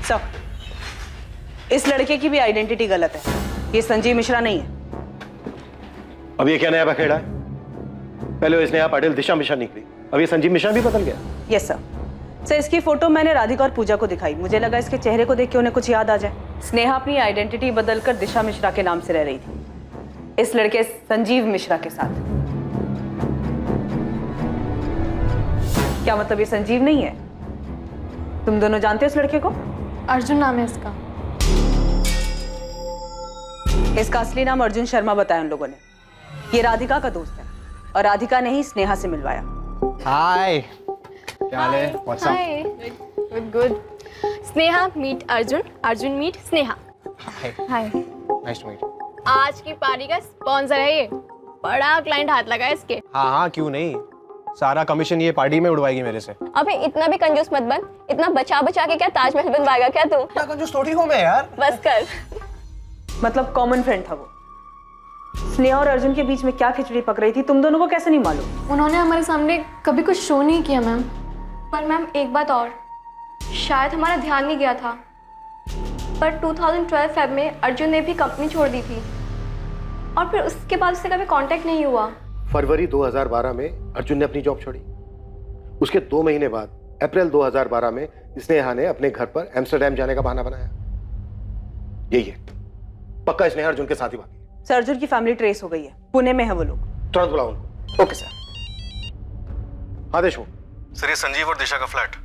सर, इस लड़के की भी आइडेंटिटी गलत है, ये संजीव मिश्रा नहीं है। अब ये क्या नया बखेड़ा है? पहले वो स्नेहा पाटिल दिशा मिश्रा निकली, अब ये संजीव मिश्रा भी बदल गया। Yes sir. सर, इसकी फोटो मैंने राधिका और पूजा को दिखाई, मुझे लगा इसके चेहरे को देख के उन्हें कुछ याद आ जाए। स्नेहा अपनी आइडेंटिटी बदलकर दिशा मिश्रा के नाम से रह रही थी, इस लड़के संजीव मिश्रा के साथ। क्या मतलब ये संजीव नहीं है? तुम दोनों जानते हो इस लड़के को? अर्जुन नाम है इसका। इसका असली नाम अर्जुन शर्मा बताया उन लोगों ने। ये राधिका का दोस्त है और राधिका ने ही स्नेहा से मिलवाया। हाय, क्या हाल है? What's up? Hi, good good. Sneha meet Arjun, Arjun meet Sneha. Hi, nice to meet. आज की पार्टी का स्पॉन्सर है ये, बड़ा क्लाइंट हाथ लगा है इसके। हाँ हाँ, क्यों नहीं, सारा कमीशन ये पार्टी में उड़वाएगी मेरे से। अबे इतना भी कंजूस मत बन, इतना बचा बचा के क्या ताजमहल बनवाएगा क्या तू? क्या कंजूस थोड़ी हूँ मैं यार। बस कर। मतलब कॉमन फ्रेंड था वो। स्नेहा और अर्जुन के बीच में क्या खिचड़ी पक रही थी, तुम दोनों को कैसे नहीं मालूम? उन्होंने हमारे सामने कभी कुछ शो नहीं किया मैम। पर मैम एक बात और, शायद हमारा ध्यान नहीं गया था, पर 2012 फेब में अर्जुन ने भी कंपनी छोड़ दी थी और फिर उसके बाद उससे कभी कांटेक्ट नहीं हुआ। फरवरी 2012 में अर्जुन ने अपनी जॉब छोड़ी, उसके 2 महीने बाद अप्रैल 2012 में स्नेहा ने अपने घर पर एम्स्टर्डम जाने का बहाना बनाया। यही है, पक्का स्नेहा अर्जुन के साथ ही भागी। सर, अर्जुन की फैमिली ट्रेस हो गई है, पुणे में है वो लोग। तुरंत बुलाओ उनको। Okay sir. हाँ देशमुख सर, ये संजीव और दिशा का फ्लैट,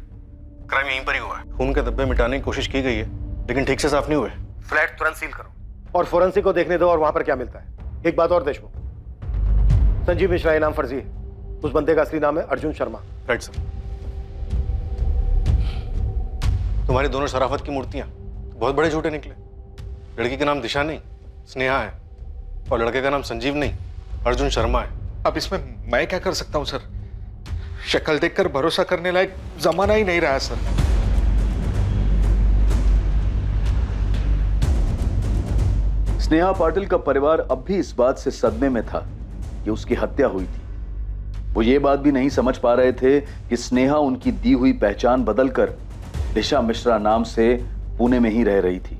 क्राइम यहीं पर ही हुआ है। खून के धब्बे मिटाने की कोशिश की गई है, लेकिन ठीक से साफ नहीं हुए। फ्लैट तुरंत सील करो और फोरेंसिक को देखने दो और वहां पर क्या मिलता है। एक बात और देशमुख, संजीव मिश्रा ये नाम फर्जी है, उस बंदे का असली नाम है अर्जुन शर्मा। Right sir. तुम्हारी दोनों शराफत की मूर्तियां बहुत बड़े झूठे निकले। लड़की का नाम दिशा नहीं स्नेहा है, और लड़के का नाम संजीव नहीं अर्जुन शर्मा है। अब इसमें मैं क्या कर सकता हूं सर? शक्ल देखकर भरोसा करने लायक जमाना ही नहीं रहा सर। स्नेहा पाटिल का परिवार अब भी इस बात से सदमे में था कि उसकी हत्या हुई थी। वो ये बात भी नहीं समझ पा रहे थे कि स्नेहा उनकी दी हुई पहचान बदलकर दिशा मिश्रा नाम से पुणे में ही रह रही थी।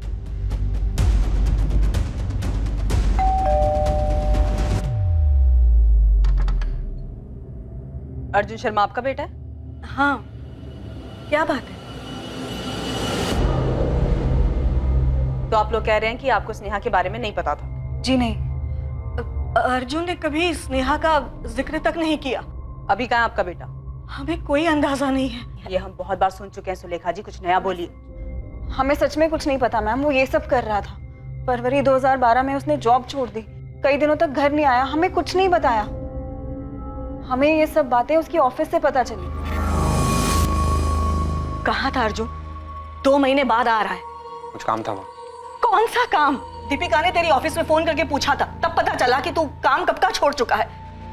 अर्जुन शर्मा आपका बेटा है? हाँ, क्या बात है? तो आप लोग कह रहे हैं कि आपको स्नेहा के बारे में नहीं पता था? जी नहीं, अर्जुन ने कभी स्नेहा का जिक्र तक नहीं किया। अभी कहाँ है आपका बेटा? हमें कोई अंदाजा नहीं है। ये हम बहुत बार सुन चुके हैं सुलेखा जी, कुछ नया बोलिए। हमें सच में कुछ नहीं पता मैम, वो ये सब कर रहा था। फरवरी 2012 में उसने जॉब छोड़ दी, कई दिनों तक घर नहीं आया, हमें कुछ नहीं बताया। हमें ये सब बातें उसकी ऑफिस से पता चली। कहाँ था अर्जुन? 2 महीने बाद आ रहा है। कुछ काम था वहाँ। कौन सा काम? दीपिका ने तेरी ऑफिस में फोन करके पूछा था, तब पता चला कि तू काम कब का छोड़ चुका है।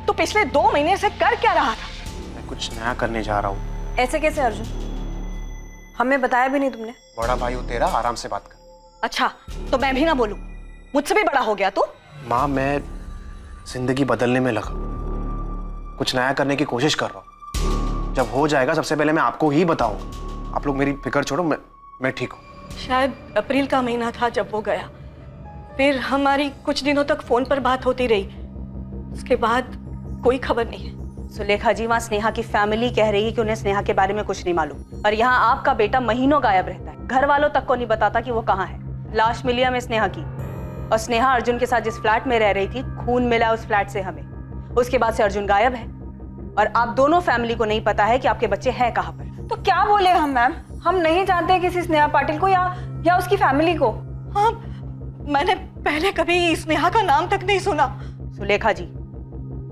तो पिछले 2 महीने से कर क्या रहा था? मैं कुछ नया करने जा रहा हूँ। ऐसे कैसे अर्जुन? हमें बताया भी नहीं तुमने। बड़ा भाई हो तेरा, आराम से बात कर। अच्छा, तो मैं भी ना बोलूं? मुझसे भी बड़ा हो गया तू? माँ, मैं जिंदगी बदलने में लगा, कुछ नया करने की कोशिश कर रहा हूँ। जब हो जाएगा सबसे पहले मैं आपको ही बताऊंगा। आप लोग मेरी फिक्र छोड़ो, मैं ठीक हूँ। शायद अप्रैल का महीना था जब वो गया। फिर हमारी कुछ दिनों तक फोन पर बात होती रही, उसके बाद कोई खबर नहीं है। सुलेखा जी, वहाँ स्नेहा की फैमिली कह रही है कि उन्हें स्नेहा के बारे में कुछ नहीं मालूम, और यहाँ आपका बेटा महीनों गायब रहता है। घर वालों तक को नहीं बताता कि वो कहाँ है। लाश मिली हमें स्नेहा की, और स्नेहा अर्जुन के साथ जिस फ्लैट में रह रही थी, खून मिला उस फ्लैट से हमें। उसके बाद से अर्जुन गायब है, और आप दोनों फैमिली को नहीं पता है कि आपके बच्चे हैं कहाँ पर। तो क्या बोले हम मैम? हम नहीं जानते किसी स्नेहा पाटिल को या उसकी फैमिली को। हाँ, मैंने पहले कभी स्नेहा का नाम तक नहीं सुना। सुलेखा जी,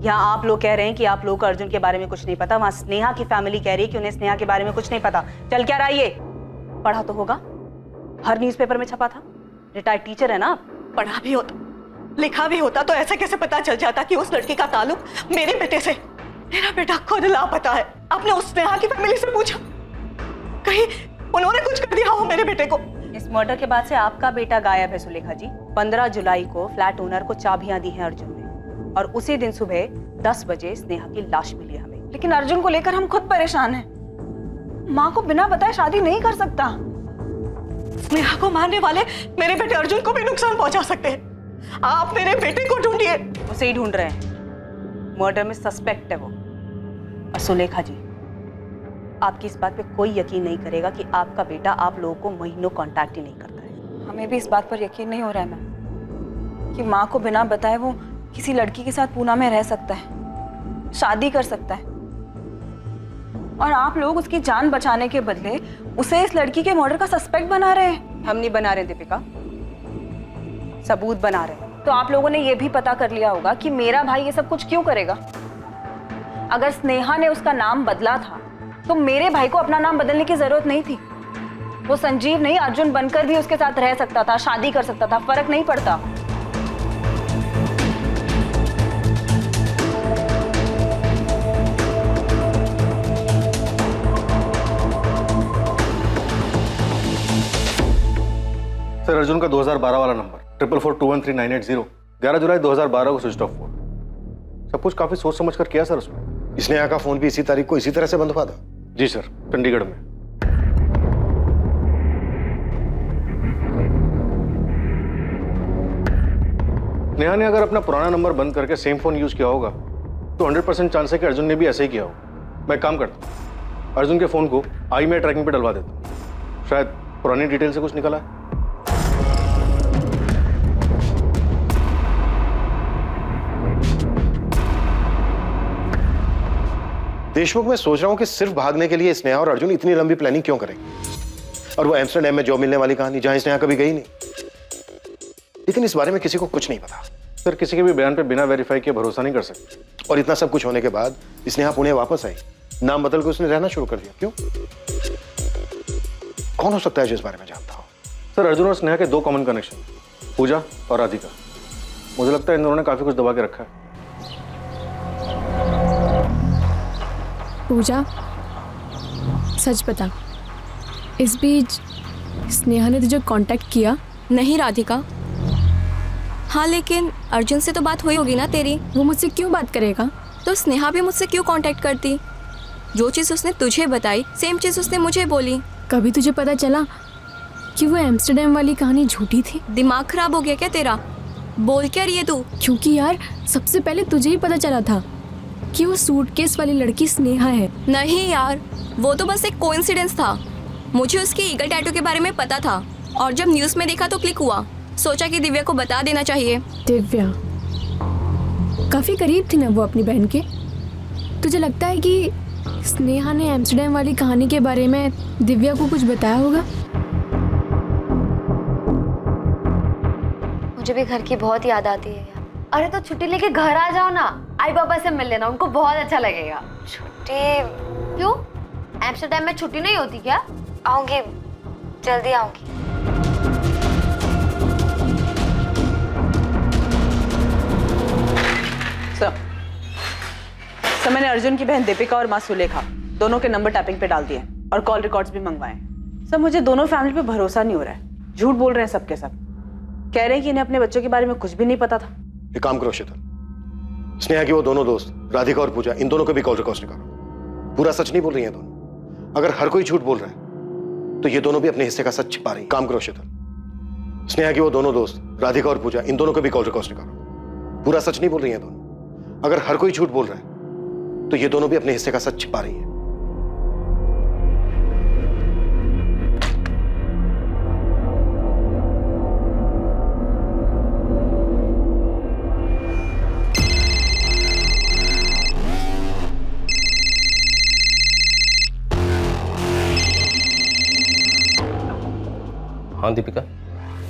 यहाँ आप लोग कह रहे हैं कि आप लोगों को अर्जुन के बारे में कुछ नहीं पता, वहाँ स्नेहा की फैमिली कह रही है कि उन्हें स्नेहा के बारे में कुछ नहीं पता। चल क्या रहा ये? पढ़ा तो होगा, हर न्यूज़पेपर में छपा था। रिटायर्ड टीचर है ना आप। पढ़ा भी होता, लिखा भी होता तो ऐसा कैसे पता चल जाता कि उस लड़की का ताल्लुक मेरे बेटे से? मेरा बेटा खुद लापता है। आपने उस स्नेहा की फैमिली से पूछा? कहीं उन्होंने कुछ कर दिया हो मेरे बेटे को? इस मर्डर के बाद से आपका बेटा गायब है सुलेखा जी। 15 जुलाई को फ्लैट ओनर को चाबियां दी हैं अर्जुन ने, और उसी दिन सुबह 10 बजे स्नेहा की लाश मिली हमें। लेकिन अर्जुन को लेकर हम खुद परेशान हैं। माँ को बिना बताए शादी नहीं कर सकता। स्नेहा को मारने वाले मेरे बेटे अर्जुन को भी नुकसान पहुंचा सकते हैं। आप मेरे बेटे को ढूंढिए। उसे ही ढूंढ रहे हैं। मर्डर में सस्पेक्ट है वो। और सुलेखा जी, आपकी इस बात पे कोई यकीन नहीं करेगा कि आपका बेटा आप लोगों को महीनों कांटेक्ट ही नहीं करता है। हमें भी इस बात पर यकीन नहीं हो रहा है मैम कि माँ को बिना बताए वो किसी लड़की के साथ पूना में रह सकता है, शादी कर सकता है, और आप लोग उसकी जान बचाने के बदले उसे इस लड़की के मर्डर का सस्पेक्ट बना रहे हैं। हम नहीं बना रहे दीपिका, सबूत बना रहे हैं। तो आप लोगों ने ये भी पता कर लिया होगा कि मेरा भाई ये सब कुछ क्यों करेगा। अगर स्नेहा ने उसका नाम बदला था तो मेरे भाई को अपना नाम बदलने की जरूरत नहीं थी। वो संजीव नहीं, अर्जुन बनकर भी उसके साथ रह सकता था, शादी कर सकता था, फर्क नहीं पड़ता। सर, अर्जुन का 2012 वाला नंबर 44421398 11 जुलाई 2012 को स्विच ऑफ हुआ। सब कुछ काफी सोच समझ कर किया सर उसमें। स्नेहा का फोन भी इसी तारीख को इसी तरह से बंद हुआ था? जी सर, चंडीगढ़ में। नेहा ने अगर अपना पुराना नंबर बंद करके सेम फोन यूज किया होगा तो 100% चांस है कि अर्जुन ने भी ऐसे ही किया होगा। मैं काम करता हूँ, अर्जुन के फोन को IMEI ट्रैकिंग पे डलवा देता हूँ, शायद पुरानी डिटेल से कुछ निकला है। देशमुख, मैं सोच रहा हूं कि सिर्फ भागने के लिए स्नेहा और अर्जुन इतनी लंबी प्लानिंग क्यों करेंगे? और वो एम्स्टरडैम में जॉब मिलने वाली कहानी जहां स्नेहा कभी गई नहीं। लेकिन इस बारे में किसी को कुछ नहीं पता। सर, किसी के भी बयान पे बिना वेरीफाई किए भरोसा नहीं कर सकते। और इतना सब कुछ होने के बाद स्नेहा पुणे वापस आई, नाम बदल के उसने रहना शुरू कर दिया। क्यों? कौन हो सकता है जो इस बारे में जानता हो? सर, अर्जुन और स्नेहा के 2 कॉमन कनेक्शन, पूजा और राधिका। मुझे लगता है इन दोनों ने काफी कुछ दबा के रखा है। पूजा, सच बता, इस बीच स्नेहा ने तुझे कांटेक्ट किया? नहीं राधिका। हाँ, लेकिन अर्जुन से तो बात हुई होगी ना तेरी। वो मुझसे क्यों बात करेगा? तो स्नेहा भी मुझसे क्यों कांटेक्ट करती? जो चीज़ उसने तुझे बताई सेम चीज़ उसने मुझे बोली। कभी तुझे पता चला कि वो एम्स्टरडैम वाली कहानी झूठी थी? दिमाग खराब हो गया क्या तेरा? बोल क्या रही है तू? क्योंकि यार सबसे पहले तुझे ही पता चला था कि वो सूटकेस वाली लड़की स्नेहा है। नहीं यार, वो तो बस एक कोइंसिडेंस था। मुझे उसके ईगल टैटू के बारे में पता था, और जब न्यूज़ में देखा तो क्लिक हुआ। सोचा कि दिव्या को बता देना चाहिए। दिव्या काफी करीब थी ना वो अपनी बहन के। तुझे लगता है कि स्नेहा ने एम्स्टरडैम वाली कहानी के बारे में दिव्या को कुछ बताया होगा? मुझे भी घर की बहुत याद आती है यार। अरे तो छुट्टी लेके घर आ जाओ ना, आई पापा से मिल लेना, उनको बहुत अच्छा लगेगा। छुट्टी क्यों? एम्स्टर्डम में छुट्टी नहीं होती क्या? आऊंगी, जल्दी आऊंगी। सर मैंने अर्जुन की बहन दीपिका और माँ सुलेखा दोनों के नंबर टैपिंग पे डाल दिए और कॉल रिकॉर्ड्स भी मंगवाए। सर मुझे दोनों फैमिली पे भरोसा नहीं हो रहा है, झूठ बोल रहे हैं सबके सब। कह रहे हैं कि इन्हें अपने बच्चों के बारे में कुछ भी नहीं पता था। एक काम करो शीतल, स्नेहा की वो दोनों दोस्त राधिका और पूजा, इन दोनों के भी कॉल रिकॉर्ड्स निकालो। पूरा सच नहीं बोल रही हैं दोनों। अगर हर कोई झूठ बोल रहा है तो ये दोनों भी अपने हिस्से का सच छिपा रही हैं। काम करो शीतल, स्नेहा की वो दोनों दोस्त राधिका और पूजा, इन दोनों के भी कॉल रिकॉर्ड्स निकालो। पूरा सच नहीं बोल रही हैं दोनों। अगर हर कोई झूठ बोल रहा है तो ये दोनों भी अपने हिस्से का सच छिपा रही हैं। हाँ दीपिका।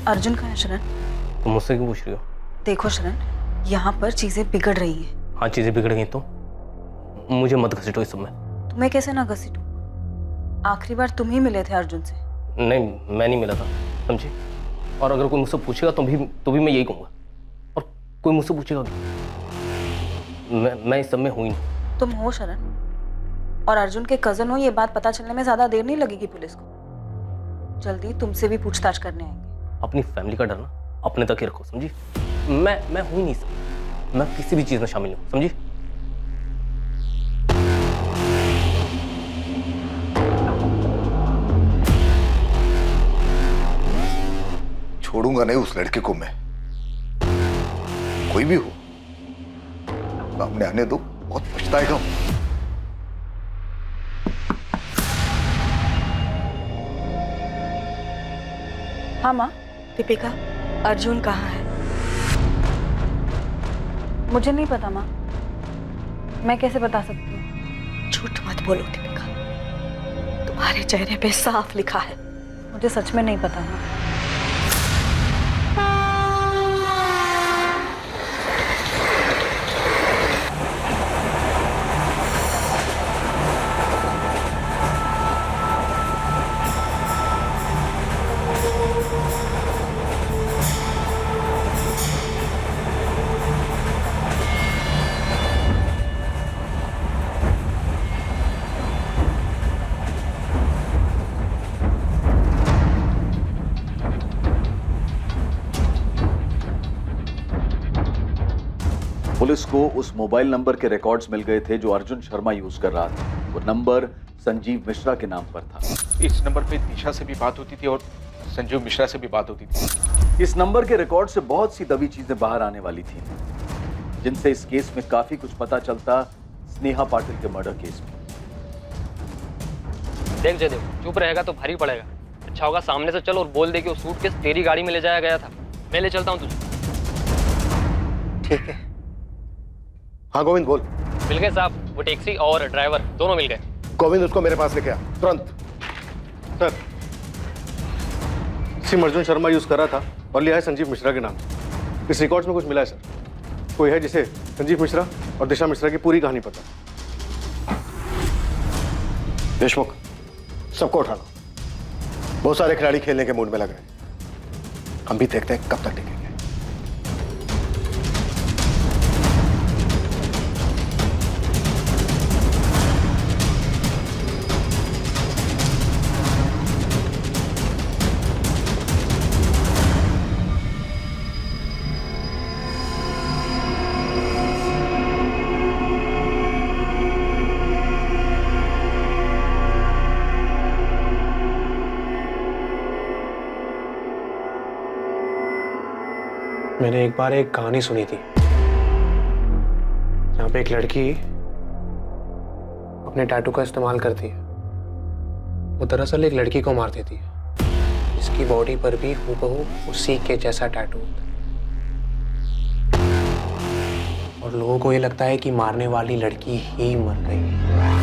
अर्जुन कहाँ है शरण? तुम मुझसे क्यों पूछ रही हो? देखो शरण, यहाँ पर चीजें बिगड़ रही हैं। हाँ चीजें बिगड़ गई तो मुझे मत घसीटो इस समय। तुम्हें कैसे ना घसीटूं? आखिरी बार तुम ही मिले थे अर्जुन से। नहीं मैं नहीं मिला था, समझी? और अगर कोई मुझसे पूछेगा तो भी मैं यही कहूँगा। और कोई मुझसे पूछेगा मैं इस सब में हूँ ही नहीं। तुम हो शरण, और अर्जुन के कजन हो, ये बात पता चलने में ज्यादा देर नहीं लगेगी पुलिस को। जल्दी तुमसे भी पूछताछ करने आएंगे। अपनी फैमिली का डर ना अपने तक ही रखो, समझी? मैं हूँ ही नहीं सब, मैं किसी भी चीज में शामिल हूँ, समझी? छोड़ूंगा नहीं उस लड़के को मैं, कोई भी हो। सामने आने दो, बहुत पछताएगा। हाँ माँ। दीपिका, अर्जुन कहाँ है? मुझे नहीं पता माँ, मैं कैसे बता सकती हूँ? झूठ मत बोलो दीपिका, तुम्हारे चेहरे पे साफ लिखा है। मुझे सच में नहीं पता माँ। पुलिस को उस मोबाइल नंबर के रिकॉर्ड्स मिल गए थे जो अर्जुन शर्मा यूज कर रहा था। वो नंबर संजीव मिश्रा के नाम पर था। इस नंबर पे दिशा से भी बात होती थी और संजीव मिश्रा से भी बात होती थी। इस नंबर के रिकॉर्ड से बहुत सी दबी चीजें बाहर आने वाली थी, जिनसे इस केस में काफी कुछ पता चलता। स्नेहा पाटिल के मर्डर केस में। देख जयदेव, चुप रहेगा तो भारी पड़ेगा। अच्छा होगा सामने से चल और बोल दे कि वो सूटकेस तेरी गाड़ी में ले जाया गया था। मैं ले चलता हूँ तुझे। ठीक है। हाँ गोविंद बोल। मिल गए साहब, वो टैक्सी और ड्राइवर दोनों मिल गए। गोविंद उसको मेरे पास लेके आ तुरंत। Sir, SIM Arjun Sharma use कर रहा था और लिया है संजीव मिश्रा के नाम से। इस रिकॉर्ड्स में कुछ मिला है सर। कोई है जिसे संजीव मिश्रा और दिशा मिश्रा की पूरी कहानी पता। देशमुख, सबको उठा लो। बहुत सारे खिलाड़ी खेलने के मूड में लग रहे हैं। हम भी देखते हैं कब तक टिकेंगे। मैंने एक बार एक कहानी सुनी थी जहाँ पे एक लड़की अपने टैटू का इस्तेमाल करती है। वो दरअसल एक लड़की को मार देती है जिसकी बॉडी पर भी हूबहू उसी के जैसा टैटू होता है और लोगों को ये लगता है कि मारने वाली लड़की ही मर गई।